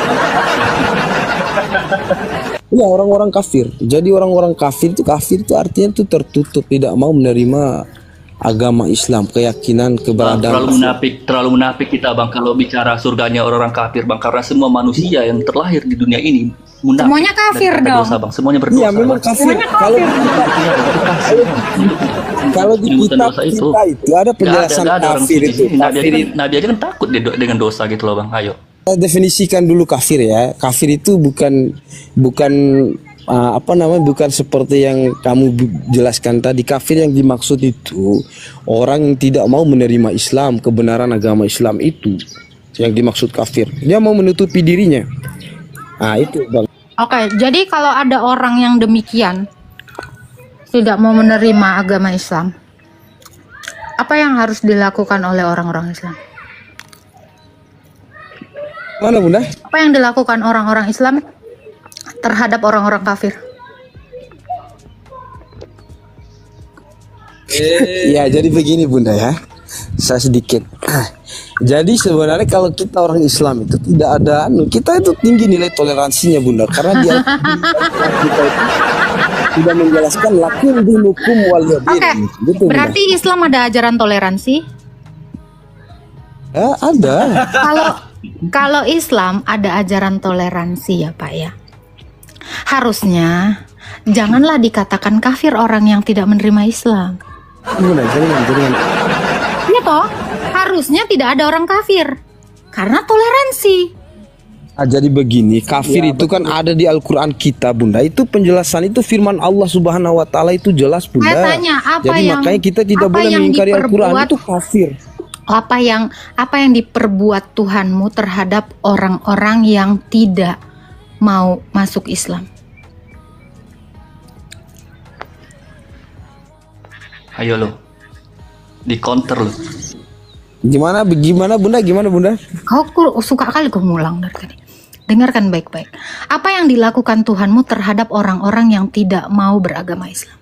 [SPEAKER 5] Ya, orang-orang kafir. Jadi orang-orang kafir itu artinya itu tertutup, tidak mau menerima agama Islam, keyakinan, keberadaan.
[SPEAKER 7] Terlalu munafik kita, Bang, kalau bicara surganya orang-orang kafir, Bang, karena semua manusia yang terlahir di dunia ini munafik.
[SPEAKER 3] Semuanya kafir
[SPEAKER 7] dan
[SPEAKER 3] dong.
[SPEAKER 7] Dosa, Bang. Semuanya berdosa.
[SPEAKER 5] Iya, memang
[SPEAKER 7] Bang.
[SPEAKER 5] kafir. Kalau di kitab
[SPEAKER 7] dosa itu.
[SPEAKER 5] kita itu ada penjelasan
[SPEAKER 7] Nggak ada orang
[SPEAKER 5] kafir
[SPEAKER 7] suci
[SPEAKER 5] itu.
[SPEAKER 7] sini. Nabi aja kan takut dengan dosa gitu loh, Bang. Ayo.
[SPEAKER 5] Kita definisikan dulu kafir ya. Kafir itu bukan bukan seperti yang kamu jelaskan tadi. Kafir yang dimaksud itu orang yang tidak mau menerima Islam, kebenaran agama Islam itu yang dimaksud kafir. Dia mau menutupi dirinya. Nah, itu, Bang.
[SPEAKER 3] Oke, jadi kalau ada orang yang demikian tidak mau menerima agama Islam, apa yang harus dilakukan oleh orang-orang Islam?
[SPEAKER 5] Mana, Bunda?
[SPEAKER 3] Apa yang dilakukan orang-orang Islam terhadap orang-orang kafir?
[SPEAKER 5] Ya, jadi begini, Bunda ya. Saya sedikit. Jadi sebenarnya kalau kita orang Islam itu tidak ada kita itu tinggi nilai toleransinya, Bunda, karena dia kita itu tidak menjelaskan lakum dinukum waliyadin.
[SPEAKER 3] Oke,
[SPEAKER 5] Gitu, Bunda.
[SPEAKER 3] berarti Islam ada ajaran toleransi?
[SPEAKER 5] Ya, ada.
[SPEAKER 3] Kalau Islam ada ajaran toleransi ya, Pak ya. Harusnya janganlah dikatakan kafir orang yang tidak menerima Islam.
[SPEAKER 5] Bunda, jangan.
[SPEAKER 3] Ya toh, harusnya tidak ada orang kafir. Karena toleransi.
[SPEAKER 5] Jadi begini, kafir itu kan ada di Al-Quran kita, Bunda. Itu penjelasan, itu firman Allah Subhanahu Wa Taala itu jelas, Bunda.
[SPEAKER 3] Saya tanya,
[SPEAKER 5] Jadi makanya kita tidak boleh mengingkari Al-Quran, itu kafir.
[SPEAKER 3] Apa yang diperbuat Tuhanmu terhadap orang-orang yang tidak mau masuk Islam?
[SPEAKER 7] Ayo lo, di counter lo.
[SPEAKER 5] Gimana Bunda? Gimana Bunda?
[SPEAKER 3] Kau suka kali kau ngulang dari tadi. Dengarkan baik-baik. Apa yang dilakukan Tuhanmu terhadap orang-orang yang tidak mau beragama Islam?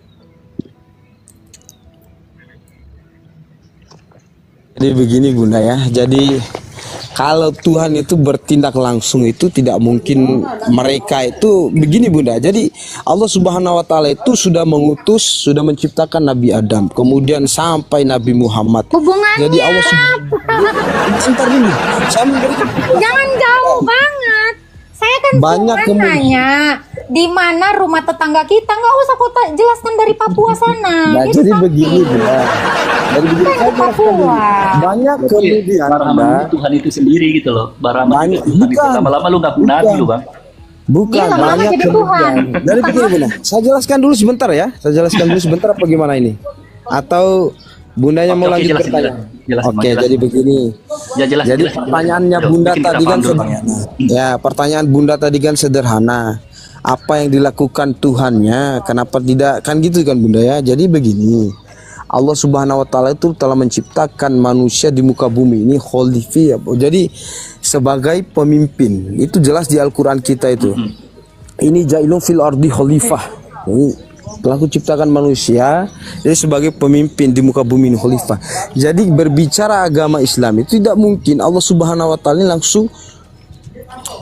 [SPEAKER 5] Jadi begini Bunda ya. Jadi kalau Tuhan itu bertindak langsung itu tidak mungkin mereka itu begini Bunda. Jadi Allah Subhanahu Wa Taala itu sudah mengutus, sudah menciptakan Nabi Adam, kemudian sampai Nabi Muhammad.
[SPEAKER 3] Hubungannya
[SPEAKER 5] Jadi Allah sebentar dulu. Saya memberikan
[SPEAKER 3] jangan jauh banget. Saya kan
[SPEAKER 5] banyak
[SPEAKER 3] cuma nanya di mana rumah tetangga kita, nggak usah kau jelaskan dari Papua sana.
[SPEAKER 5] Nah,
[SPEAKER 3] Itu
[SPEAKER 5] jadi
[SPEAKER 3] sakit.
[SPEAKER 5] begini Bunda. Jadi begini
[SPEAKER 3] Kan
[SPEAKER 5] saya
[SPEAKER 3] ke
[SPEAKER 5] jelaskan dulu.
[SPEAKER 3] Papua.
[SPEAKER 5] Banyak kemudian
[SPEAKER 7] Barahaman
[SPEAKER 5] Bunda.
[SPEAKER 7] itu Tuhan itu sendiri gitu loh. Barahaman
[SPEAKER 5] Banyak-
[SPEAKER 7] itu Tuhan itu.
[SPEAKER 5] bukan.
[SPEAKER 7] Lama-lama lu ngaku nabi lu bang.
[SPEAKER 5] Bukan
[SPEAKER 3] Dia lama-lama
[SPEAKER 5] banyak
[SPEAKER 3] jadi
[SPEAKER 5] kemudian.
[SPEAKER 3] Tuhan.
[SPEAKER 5] Dari begini Bunda. Saya jelaskan dulu sebentar ya. Saya jelaskan dulu sebentar apa gimana ini? Atau Bundanya mau
[SPEAKER 7] Oke,
[SPEAKER 5] lanjut
[SPEAKER 7] jelasin,
[SPEAKER 5] bertanya?
[SPEAKER 7] jelasin,
[SPEAKER 5] Oke,
[SPEAKER 7] jelasin.
[SPEAKER 5] jadi begini.
[SPEAKER 7] Ya jelas.
[SPEAKER 5] Jadi
[SPEAKER 7] jelas,
[SPEAKER 5] pertanyaannya
[SPEAKER 7] jelas.
[SPEAKER 5] Bunda
[SPEAKER 7] Bikin
[SPEAKER 5] tadi
[SPEAKER 7] kita
[SPEAKER 5] kan
[SPEAKER 7] paham dulu, Bang, ya.
[SPEAKER 5] sederhana. Ya, pertanyaan Bunda tadi kan sederhana. Apa yang dilakukan Tuhannya? Kenapa tidak? Kan gitu kan Bunda ya. Jadi begini. Allah Subhanahu Wa Taala itu telah menciptakan manusia di muka bumi ini khalifah. Jadi sebagai pemimpin. Itu jelas di Al-Qur'an kita itu. Ini jailun fil ardi khalifah. Ini telah kuciptakan manusia jadi sebagai pemimpin di muka bumi ini khalifah. Jadi berbicara agama Islam itu tidak mungkin Allah Subhanahu Wa Taala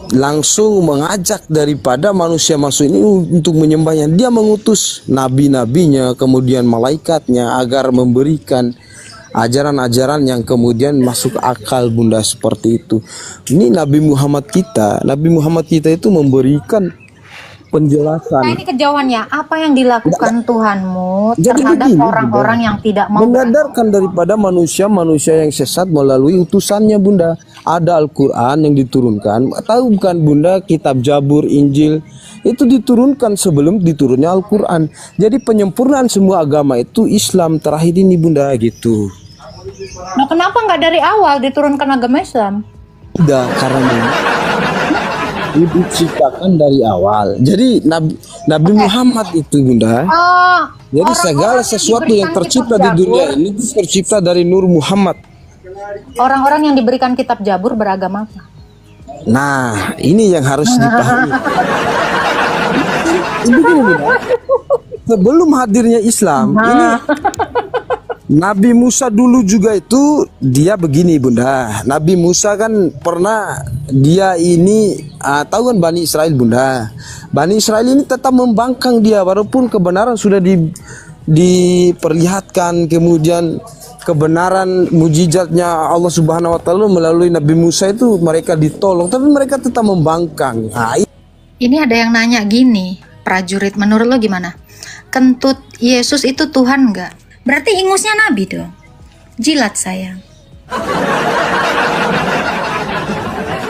[SPEAKER 5] langsung mengajak daripada manusia masuk ini untuk menyembahnya. Dia mengutus nabi-nabinya, kemudian malaikatnya agar memberikan ajaran-ajaran yang kemudian masuk akal Bunda, seperti itu. Ini Nabi Muhammad kita itu memberikan penjelasan.
[SPEAKER 3] Nah, ini kejauhan ya. Apa yang dilakukan Tuhanmu
[SPEAKER 5] Jadi
[SPEAKER 3] terhadap
[SPEAKER 5] begini,
[SPEAKER 3] orang-orang
[SPEAKER 5] Bunda.
[SPEAKER 3] yang tidak mau
[SPEAKER 5] Menyadarkan daripada manusia-manusia yang sesat melalui utusannya Bunda. Ada Al-Quran yang diturunkan. Tahu bukan Bunda, kitab Jabur, Injil itu diturunkan sebelum diturunnya Al-Quran. Jadi penyempurnaan semua agama itu Islam terakhir ini Bunda, gitu.
[SPEAKER 3] Nah, kenapa nggak dari awal diturunkan agama Islam?
[SPEAKER 5] Tidak, karena diciptakan dari awal. Jadi Nabi Muhammad itu Bunda.
[SPEAKER 3] Oh,
[SPEAKER 5] Jadi segala sesuatu yang tercipta di dunia ini tercipta dari Nur Muhammad.
[SPEAKER 3] orang-orang yang diberikan kitab Jabur beragama apa?
[SPEAKER 5] Nah, ini yang harus dipahami. Ini begini, Bunda. Sebelum hadirnya Islam, ini Nabi Musa dulu juga itu dia begini Bunda. Nabi Musa kan pernah dia ini tahu kan Bani Israel Bunda. Bani Israel ini tetap membangkang dia walaupun kebenaran sudah diperlihatkan, kemudian kebenaran mujizatnya Allah Subhanahu Wa Taala melalui Nabi Musa itu mereka ditolong, tapi mereka tetap membangkang. Nah,
[SPEAKER 3] Ini ada yang nanya gini, prajurit, menurut lo gimana? Kentut Yesus itu Tuhan nggak? Berarti ingusnya Nabi dong. Jilat sayang.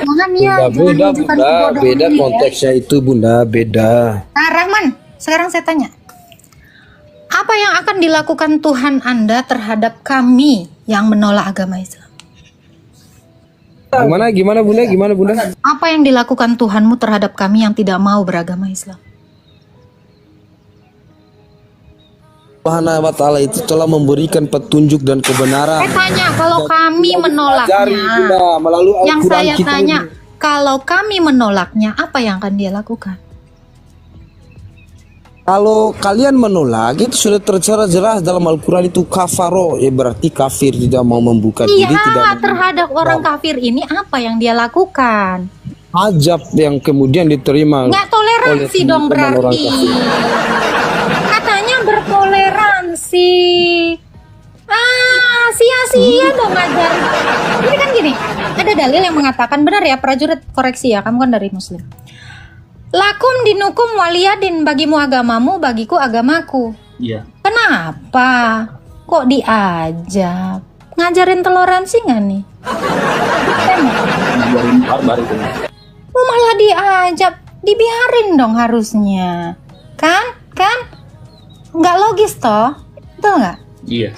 [SPEAKER 3] Jangan ya,
[SPEAKER 5] beda konteksnya itu Bunda, beda.
[SPEAKER 3] Nah, Rahman, sekarang saya tanya. Apa yang akan dilakukan Tuhan Anda terhadap kami yang menolak agama Islam?
[SPEAKER 5] Gimana Bunda?
[SPEAKER 3] Apa yang dilakukan Tuhanmu terhadap kami yang tidak mau beragama Islam?
[SPEAKER 5] Subhanahu wa Ta'ala itu telah memberikan petunjuk dan kebenaran.
[SPEAKER 3] Saya tanya, kalau kami
[SPEAKER 5] Ajari,
[SPEAKER 3] menolaknya,
[SPEAKER 5] Bunda, melalui
[SPEAKER 3] yang
[SPEAKER 5] Al-Quran
[SPEAKER 3] saya
[SPEAKER 5] kita
[SPEAKER 3] tanya,
[SPEAKER 5] ini.
[SPEAKER 3] kalau kami menolaknya, apa yang akan dia lakukan?
[SPEAKER 5] Kalau kalian menolak, itu sudah tercara jelas dalam Al-Quran itu kafaro, ya berarti kafir, tidak mau membuka diri, tidak
[SPEAKER 3] Iya,
[SPEAKER 5] mau
[SPEAKER 3] terhadap orang kafir ini apa yang dia lakukan?
[SPEAKER 5] ajab yang kemudian diterima.
[SPEAKER 3] Nggak toleransi
[SPEAKER 5] oleh
[SPEAKER 3] dong
[SPEAKER 5] teman-teman orang
[SPEAKER 3] berarti.
[SPEAKER 5] kafir.
[SPEAKER 3] Katanya bertoleransi. Sia-sia dong ngajar. Ini kan gini, ada dalil yang mengatakan, benar ya prajurit, koreksi ya, kamu kan dari Muslim. Lakum dinukum waliyadin, bagimu agamamu, bagiku agamaku.
[SPEAKER 7] Iya.
[SPEAKER 3] Kenapa? Kok diajak? Ngajarin toleransi nggak nih?
[SPEAKER 7] Ngajarin barbar itu.
[SPEAKER 3] Oh, malah diajak, dibiarin dong harusnya. Kan? Nggak logis toh? Betul nggak?
[SPEAKER 7] Iya.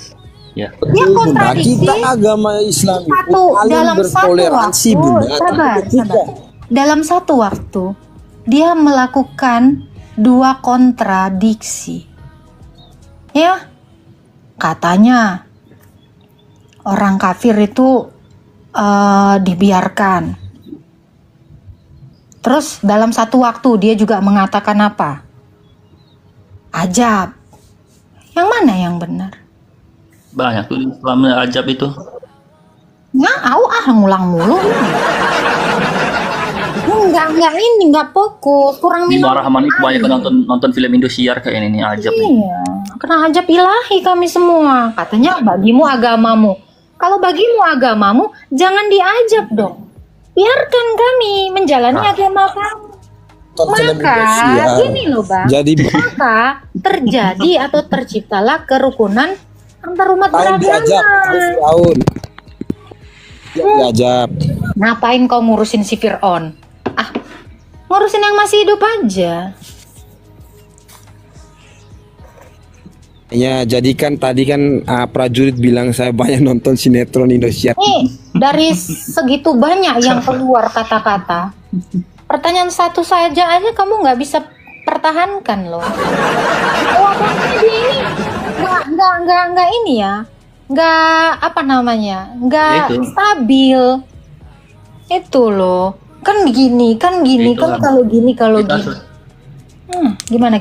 [SPEAKER 7] Ya.
[SPEAKER 3] Ya kontradiksi.
[SPEAKER 5] Kita agama Islam itu
[SPEAKER 3] Satu,
[SPEAKER 5] paling
[SPEAKER 3] dalam satu
[SPEAKER 5] bertoleransi,
[SPEAKER 3] waktu,
[SPEAKER 5] Bunda. Tapi
[SPEAKER 3] sabar. Dalam satu waktu, dia melakukan 2 kontradiksi. Ya, katanya orang kafir itu dibiarkan. Terus dalam satu waktu dia juga mengatakan apa? Ajab. Yang mana yang benar?
[SPEAKER 7] Banyak tuh Islam ajab itu.
[SPEAKER 3] Ngulang mulu. Enggak fokus, kurang
[SPEAKER 7] Di
[SPEAKER 3] minum.
[SPEAKER 7] Rahman itu banyak nonton film Indosiar kayak ini nih, ajab nih.
[SPEAKER 3] Iya, kena ajab ilahi kami semua. Katanya bagimu agamamu. Kalau bagimu agamamu, jangan diajab dong. Biarkan kami menjalani agama kamu. Maka gini loh Bang.
[SPEAKER 5] Jadi
[SPEAKER 3] Maka terjadi atau terciptalah kerukunan antar umat
[SPEAKER 5] tahun diajak
[SPEAKER 3] beragama.
[SPEAKER 5] tahun. Diajak.
[SPEAKER 3] Ngapain kau ngurusin si Fir'aun? Ngurusin yang masih hidup aja.
[SPEAKER 5] Ya, jadi kan tadi kan prajurit bilang saya banyak nonton sinetron Indosiar.
[SPEAKER 3] Nih, dari segitu banyak yang keluar kata-kata, pertanyaan satu saja aja kamu nggak bisa pertahankan loh. Wabahnya dia ini nggak ini ya, nggak apa namanya, nggak
[SPEAKER 7] Itu.
[SPEAKER 3] stabil. Itu loh, kan gini,
[SPEAKER 7] Itu
[SPEAKER 3] kan
[SPEAKER 7] kan.
[SPEAKER 3] kalau gini.
[SPEAKER 7] Kita harus-
[SPEAKER 3] Gimana?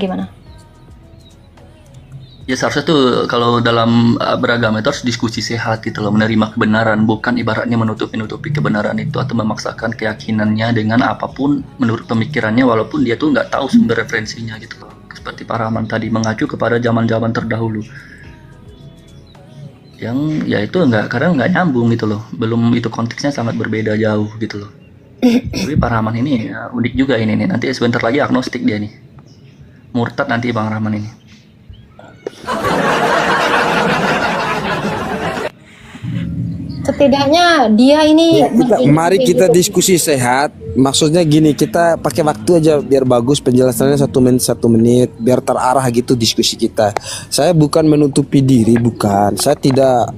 [SPEAKER 7] Ya seharusnya tuh kalau dalam beragama itu harus diskusi sehat gitu loh, menerima kebenaran, bukan ibaratnya menutupi kebenaran itu atau memaksakan keyakinannya dengan apapun menurut pemikirannya walaupun dia tuh nggak tahu sumber referensinya gitu loh. Seperti Pak Rahman tadi mengacu kepada zaman-zaman terdahulu. Yang ya itu kadang nggak nyambung gitu loh. Belum itu konteksnya sangat berbeda jauh gitu loh. Tapi Pak Rahman ini ya, unik juga ini nih. Nanti sebentar lagi agnostik dia nih. Murtad nanti Bang Rahman ini.
[SPEAKER 3] Setidaknya dia ini
[SPEAKER 5] Mari kita diskusi sehat. Maksudnya gini, kita pakai waktu aja biar bagus penjelasannya 1 menit, biar terarah gitu diskusi kita. Saya bukan menutupi diri, bukan. Saya tidak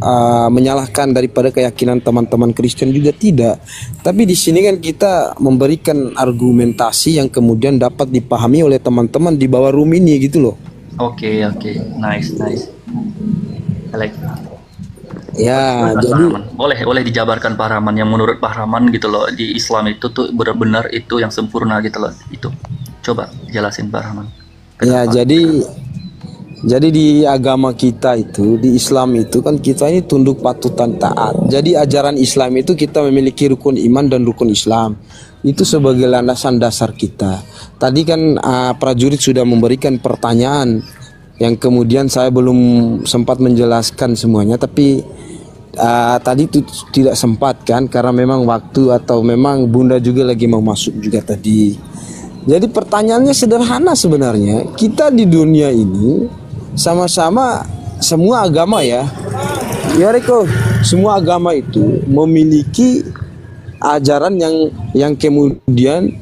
[SPEAKER 5] menyalahkan daripada keyakinan teman-teman Kristen juga tidak. Tapi di sini kan kita memberikan argumentasi yang kemudian dapat dipahami oleh teman-teman di bawah room ini gitu loh.
[SPEAKER 7] Oke, nice. I like.
[SPEAKER 5] Ya,
[SPEAKER 7] Pak
[SPEAKER 5] jadi
[SPEAKER 7] Rahman. Boleh dijabarkan Pak Rahman yang menurut Pak Rahman gitu loh di Islam itu tuh benar-benar itu yang sempurna gitu loh. Itu coba jelasin Pak Rahman.
[SPEAKER 5] ya jadi di agama kita itu, di Islam itu kan kita ini tunduk patuh dan taat. Jadi ajaran Islam itu kita memiliki rukun iman dan rukun Islam. Itu sebagai landasan dasar kita. Tadi kan prajurit sudah memberikan pertanyaan yang kemudian saya belum sempat menjelaskan semuanya, tapi tadi itu tidak sempat kan karena memang waktu atau memang Bunda juga lagi mau masuk juga tadi. Jadi pertanyaannya sederhana sebenarnya. Kita di dunia ini sama-sama semua agama ya Reko, semua agama itu memiliki ajaran yang kemudian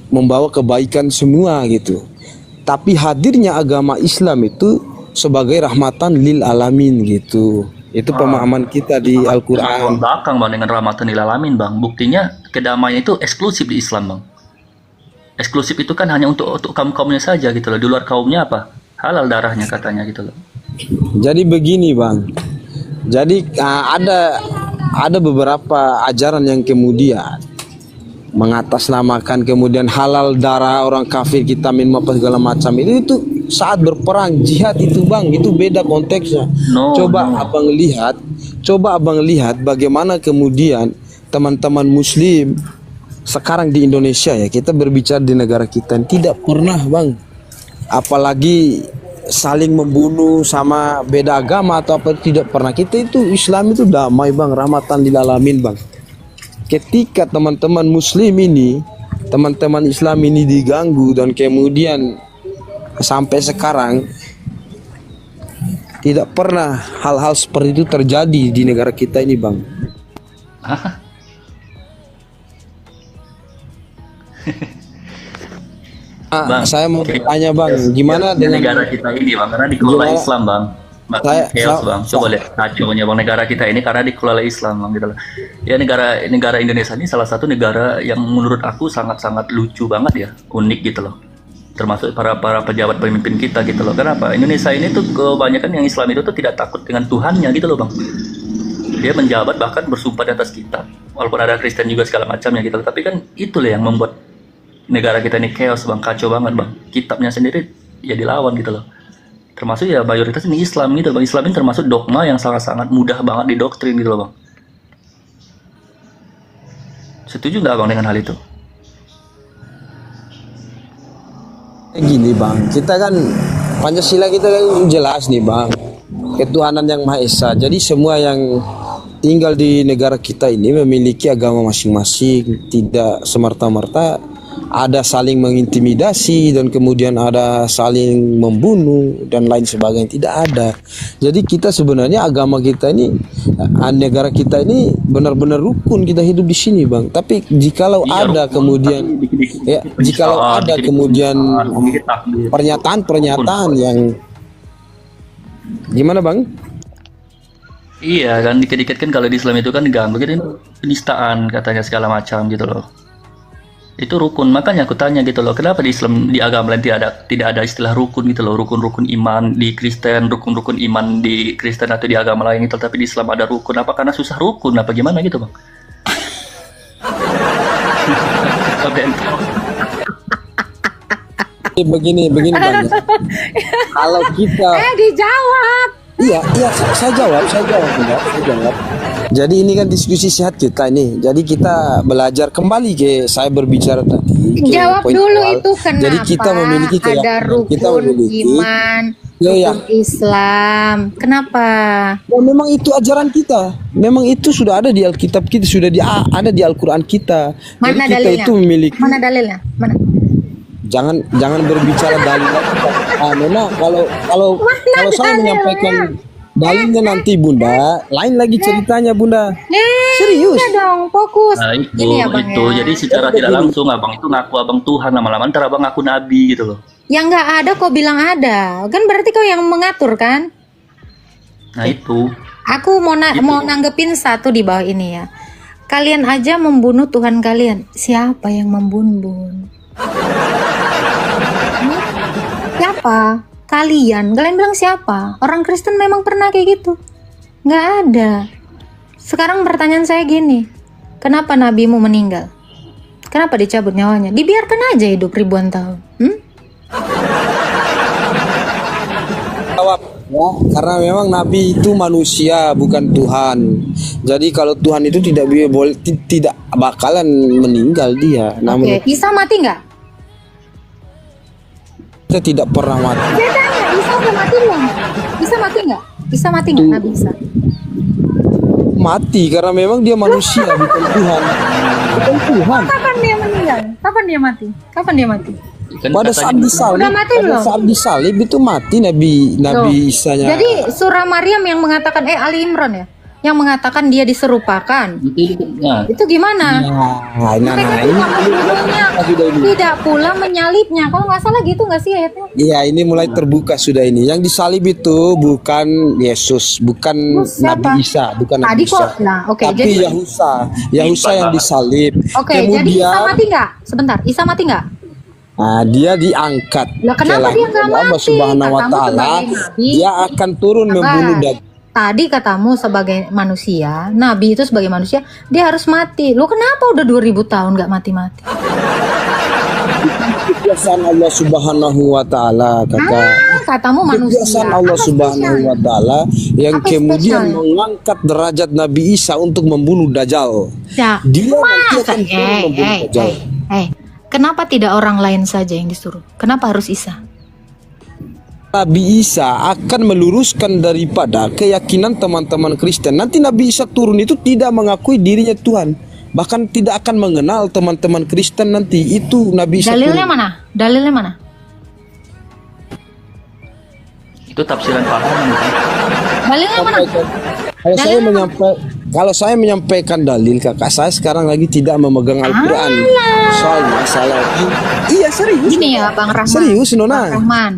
[SPEAKER 5] membawa kebaikan semua gitu. Tapi hadirnya agama Islam itu sebagai rahmatan lil alamin gitu. Itu pemahaman kita di Al-Quran.
[SPEAKER 7] Belakang Bang dengan rahmatan lil alamin Bang. Buktinya kedamaian itu eksklusif di Islam Bang. Eksklusif itu kan hanya untuk kaum-kaumnya saja gitu loh. Di luar kaumnya apa? Halal darahnya katanya gitu loh.
[SPEAKER 5] Jadi begini Bang. Jadi ada beberapa ajaran yang kemudian mengatasnamakan kemudian halal darah orang kafir, kita minum apa segala macam itu saat berperang jihad itu Bang, itu beda konteksnya. Coba abang lihat bagaimana kemudian teman-teman muslim sekarang di Indonesia ya, kita berbicara di negara kita tidak pernah Bang, apalagi saling membunuh sama beda agama atau apa, tidak pernah. Kita itu Islam itu damai Bang, rahmatan lil alamin Bang. Ketika teman-teman muslim ini, teman-teman Islam ini diganggu dan kemudian sampai sekarang Tidak pernah hal-hal seperti itu terjadi di negara kita ini, Bang.
[SPEAKER 7] Hah? Bang,
[SPEAKER 5] Saya mau
[SPEAKER 7] kayak-
[SPEAKER 5] bertanya, Bang, gimana
[SPEAKER 7] di
[SPEAKER 5] dengan
[SPEAKER 7] negara kita ini bang, karena dikelola
[SPEAKER 5] Gimana?
[SPEAKER 7] Islam bang.
[SPEAKER 5] Saya-
[SPEAKER 7] Chaos
[SPEAKER 5] saya-
[SPEAKER 7] bang, coba lihat kacaunya bang negara kita ini karena dikelola Islam bang gitu loh. Ya negara Indonesia ini salah satu negara yang menurut aku sangat-sangat lucu banget ya, unik gitu loh. Termasuk para pejabat pemimpin kita gitu loh. Kenapa? Indonesia ini tuh kebanyakan yang Islam itu tuh tidak takut dengan Tuhannya gitu loh bang. Dia menjabat bahkan bersumpah di atas kitab, walaupun ada Kristen juga segala macamnya gitu loh. Tapi kan itulah yang membuat negara kita ini chaos bang, kacau banget bang. Kitabnya sendiri ya dilawan gitu loh. Termasuk ya mayoritas ini Islam gitu bang. Islam ini termasuk dogma yang sangat-sangat mudah banget didoktrin gitu loh bang. Setuju nggak bang dengan hal itu?
[SPEAKER 5] gini, Bang? Kita kan Pancasila kita kan jelas nih, Bang. Ketuhanan yang Maha Esa. Jadi semua yang tinggal di negara kita ini memiliki agama masing-masing, tidak semerta-merta ada saling mengintimidasi dan kemudian ada saling membunuh dan lain sebagainya, tidak ada. Jadi kita sebenarnya agama kita ini, negara kita ini benar-benar rukun, kita hidup di sini, Bang. Tapi jikalau
[SPEAKER 7] Iya,
[SPEAKER 5] ada
[SPEAKER 7] rukun,
[SPEAKER 5] kemudian
[SPEAKER 7] tapi dikit-dikit
[SPEAKER 5] ya, jikalau
[SPEAKER 7] penistaan,
[SPEAKER 5] ada
[SPEAKER 7] dikit-dikit
[SPEAKER 5] kemudian
[SPEAKER 7] penistaan, dikit takbir.
[SPEAKER 5] pernyataan-pernyataan yang gimana, Bang?
[SPEAKER 7] Iya kan dikit-dikit kan kalau di Islam itu kan diganggu gitu, penistaan katanya segala macam gitu loh. Itu rukun, makanya aku tanya gitu loh, kenapa di Islam, di agama lain tidak ada istilah rukun gitu loh, rukun-rukun iman di Kristen, rukun-rukun iman di Kristen atau di agama lain itu, tapi di Islam ada rukun, apa karena susah rukun apa gimana gitu bang?
[SPEAKER 5] Begini Bang. Kalau kita
[SPEAKER 3] Dijawab.
[SPEAKER 5] iya, saya jawab. Jadi ini kan diskusi sehat kita ini. Jadi kita belajar kembali ke saya berbicara tadi. ke
[SPEAKER 3] Jawab
[SPEAKER 5] poin
[SPEAKER 3] dulu
[SPEAKER 5] awal.
[SPEAKER 3] itu kenapa
[SPEAKER 5] Jadi kita memiliki
[SPEAKER 3] ada
[SPEAKER 5] keyakinan,
[SPEAKER 3] rukun
[SPEAKER 5] kita memiliki
[SPEAKER 3] iman,
[SPEAKER 5] ya,
[SPEAKER 3] rukun Islam. Kenapa?
[SPEAKER 5] ya, memang itu ajaran kita. Memang itu sudah ada di Alkitab kita, sudah ada di Al-Qur'an kita.
[SPEAKER 3] Mana
[SPEAKER 5] Jadi kita
[SPEAKER 3] dalilnya?
[SPEAKER 5] itu memiliki.
[SPEAKER 3] Mana dalilnya? Mana?
[SPEAKER 5] Jangan berbicara dalil. Memang kalau saya
[SPEAKER 3] dalilnya?
[SPEAKER 5] menyampaikan dalilnya nanti Bunda, lain lagi ceritanya Bunda. Serius.
[SPEAKER 3] Iya dong, fokus.
[SPEAKER 7] Nah itu,
[SPEAKER 3] Gini ya, Bang, ya.
[SPEAKER 7] jadi secara tidak langsung abang itu ngaku abang Tuhan, lama-lama ntar abang ngaku Nabi gitu loh.
[SPEAKER 3] Yang nggak ada kok bilang ada. Kan berarti kau yang mengatur kan?
[SPEAKER 7] Nah itu,
[SPEAKER 3] Aku mau nanggepin satu di bawah ini ya. Kalian aja membunuh Tuhan kalian. Siapa yang membunuh? Siapa? Kalian bilang siapa? Orang Kristen memang pernah kayak gitu? Nggak ada. Sekarang pertanyaan saya gini, kenapa nabimu meninggal? Kenapa dicabut nyawanya? Dibiarkan aja hidup ribuan tahun.
[SPEAKER 5] Jawab ya, karena memang Nabi itu manusia bukan Tuhan. Jadi kalau Tuhan itu tidak bakalan meninggal dia. Namun
[SPEAKER 3] Oke, Isa mati nggak?
[SPEAKER 5] kita tidak pernah mati.
[SPEAKER 3] Saya tanya, Isa udah mati belum? Isa mati nggak? Isa mati nggak? Nabi Isa.
[SPEAKER 5] Mati karena memang dia manusia bukan Tuhan. Bukan Tuhan.
[SPEAKER 3] Kapan dia meninggal? Kapan dia mati? Kapan dia mati?
[SPEAKER 7] kan
[SPEAKER 5] Pada
[SPEAKER 7] katanya-
[SPEAKER 5] saat disalib,
[SPEAKER 3] Udah mati belum?
[SPEAKER 5] disalib itu mati Nabi
[SPEAKER 3] Loh,
[SPEAKER 5] Isa-nya.
[SPEAKER 3] Jadi surah Maryam yang mengatakan Ali Imran ya, yang mengatakan dia diserupakan.
[SPEAKER 7] Nah,
[SPEAKER 3] Itu gimana? Mereka tidak membunuhnya, tidak pula menyalibnya. Kalau nggak salah gitu nggak sih ayatnya?
[SPEAKER 5] Iya, ini mulai terbuka sudah ini. Yang disalib itu bukan Yesus, bukan
[SPEAKER 3] Siapa?
[SPEAKER 5] Nabi Isa, bukan
[SPEAKER 3] Tadi
[SPEAKER 5] Nabi Isa.
[SPEAKER 3] kok, nah, oke,
[SPEAKER 5] Tapi
[SPEAKER 3] jadi-
[SPEAKER 5] Yahusa yang disalib.
[SPEAKER 3] Oke, jadi Isa
[SPEAKER 5] Kemudian
[SPEAKER 3] mati nggak? Sebentar, Isa mati nggak?
[SPEAKER 5] dia diangkat
[SPEAKER 3] Lah, kenapa
[SPEAKER 5] ke
[SPEAKER 3] dia nggak
[SPEAKER 5] langit. Allah
[SPEAKER 3] mati?
[SPEAKER 5] Subhanahu wa
[SPEAKER 3] Katamu
[SPEAKER 5] taala,
[SPEAKER 3] sebagai nabi.
[SPEAKER 5] dia akan turun membunuh
[SPEAKER 3] Sabar.
[SPEAKER 5] daging.
[SPEAKER 3] Tadi katamu sebagai manusia, Nabi itu sebagai manusia, dia harus mati. Lu kenapa udah 2000 tahun nggak mati-mati?
[SPEAKER 5] Kebiasaan Allah Subhanahu wa taala, Kakak.
[SPEAKER 3] Katamu manusia.
[SPEAKER 5] Kebiasaan Allah
[SPEAKER 3] Apa
[SPEAKER 5] Subhanahu
[SPEAKER 3] spesialnya?
[SPEAKER 5] wa taala yang
[SPEAKER 3] Apa
[SPEAKER 5] kemudian
[SPEAKER 3] spesialnya?
[SPEAKER 5] mengangkat derajat Nabi Isa untuk membunuh Dajjal.
[SPEAKER 3] Ya,
[SPEAKER 5] Dia nanti
[SPEAKER 3] masa?
[SPEAKER 5] akan turun membunuh Dajjal.
[SPEAKER 3] Kenapa tidak orang lain saja yang disuruh? Kenapa harus Isa?
[SPEAKER 5] Nabi Isa akan meluruskan daripada keyakinan teman-teman Kristen. Nanti Nabi Isa turun itu tidak mengakui dirinya Tuhan, bahkan tidak akan mengenal teman-teman Kristen nanti. Itu Nabi Isa
[SPEAKER 3] Dalilnya
[SPEAKER 5] turun.
[SPEAKER 3] mana? Dalilnya mana?
[SPEAKER 7] Itu tafsiran paham gitu.
[SPEAKER 3] Dalilnya mana?
[SPEAKER 5] Kalau saya menyampaikan dalil, kakak saya sekarang lagi tidak memegang Al-Quran. Soal masalah ini. Iya serius.
[SPEAKER 3] Gini ya Bang Rahman.
[SPEAKER 5] Serius Nona.
[SPEAKER 3] Bang Rahman.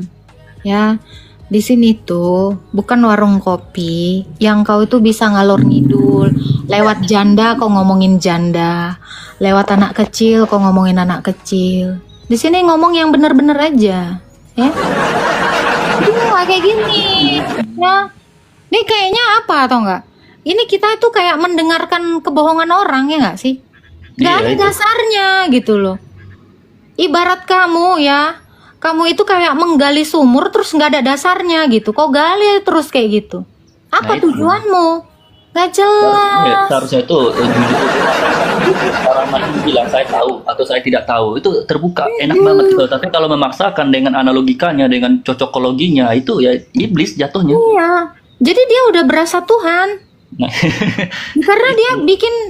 [SPEAKER 3] Ya, di sini tuh bukan warung kopi yang kau itu bisa ngalor ngidul. Lewat janda kau ngomongin janda. Lewat anak kecil kau ngomongin anak kecil. Di sini ngomong yang bener-bener aja. Ya. Jadi nggak kayak gini. Ya. Ini kayaknya apa atau enggak? Ini kita itu kayak mendengarkan kebohongan orang ya nggak sih? Nggak
[SPEAKER 7] Iya,
[SPEAKER 3] ada
[SPEAKER 7] itu.
[SPEAKER 3] dasarnya gitu loh. Ibarat kamu ya, kamu itu kayak menggali sumur terus nggak ada dasarnya gitu. Kok gali terus kayak gitu? Apa
[SPEAKER 7] Nah, itu.
[SPEAKER 3] tujuanmu? Nggak
[SPEAKER 7] Ya,
[SPEAKER 3] jelas.
[SPEAKER 7] seharusnya itu jujur orang mati bilang saya tahu atau saya tidak tahu itu terbuka enak banget gitu. Tapi kalau memaksakan dengan analogikanya dengan cocokologinya itu ya iblis jatuhnya.
[SPEAKER 3] Iya. Jadi dia udah berasa Tuhan.
[SPEAKER 7] Nah,
[SPEAKER 3] Karena dia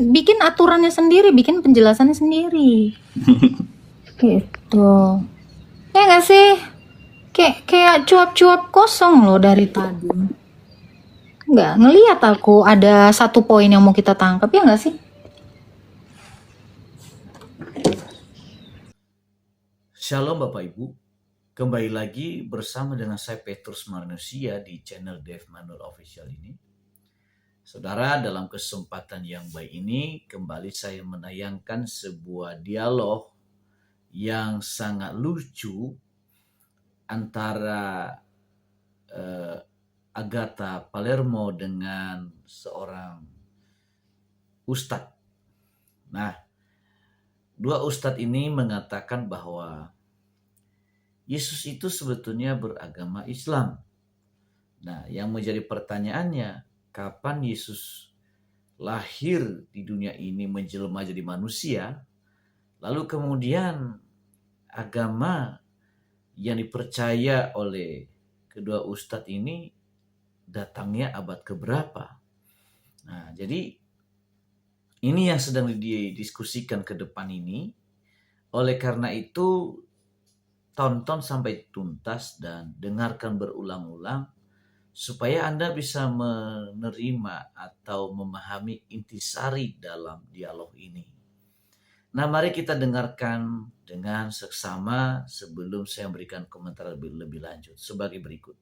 [SPEAKER 3] bikin aturannya sendiri, bikin penjelasannya sendiri. Gitu. Ya nggak sih? Kayak cuap-cuap kosong loh dari tadi. Nggak ngelihat aku ada satu poin yang mau kita tangkap ya nggak sih?
[SPEAKER 1] Shalom Bapak Ibu, kembali lagi bersama dengan saya Petrus Manusia di channel Dev Manuel Official ini. Saudara, dalam kesempatan yang baik ini kembali saya menayangkan sebuah dialog yang sangat lucu antara Agatha Palermo dengan seorang ustadz. Nah, dua ustadz ini mengatakan bahwa Yesus itu sebetulnya beragama Islam. Nah, yang menjadi pertanyaannya, kapan Yesus lahir di dunia ini menjelma jadi manusia, lalu kemudian agama yang dipercaya oleh kedua ustadz ini datangnya abad keberapa? Nah, jadi ini yang sedang didiskusikan ke depan ini. Oleh karena itu, tonton sampai tuntas dan dengarkan berulang-ulang supaya Anda bisa menerima atau memahami intisari dalam dialog ini. Nah, mari kita dengarkan dengan seksama sebelum saya memberikan komentar lebih lanjut sebagai berikut.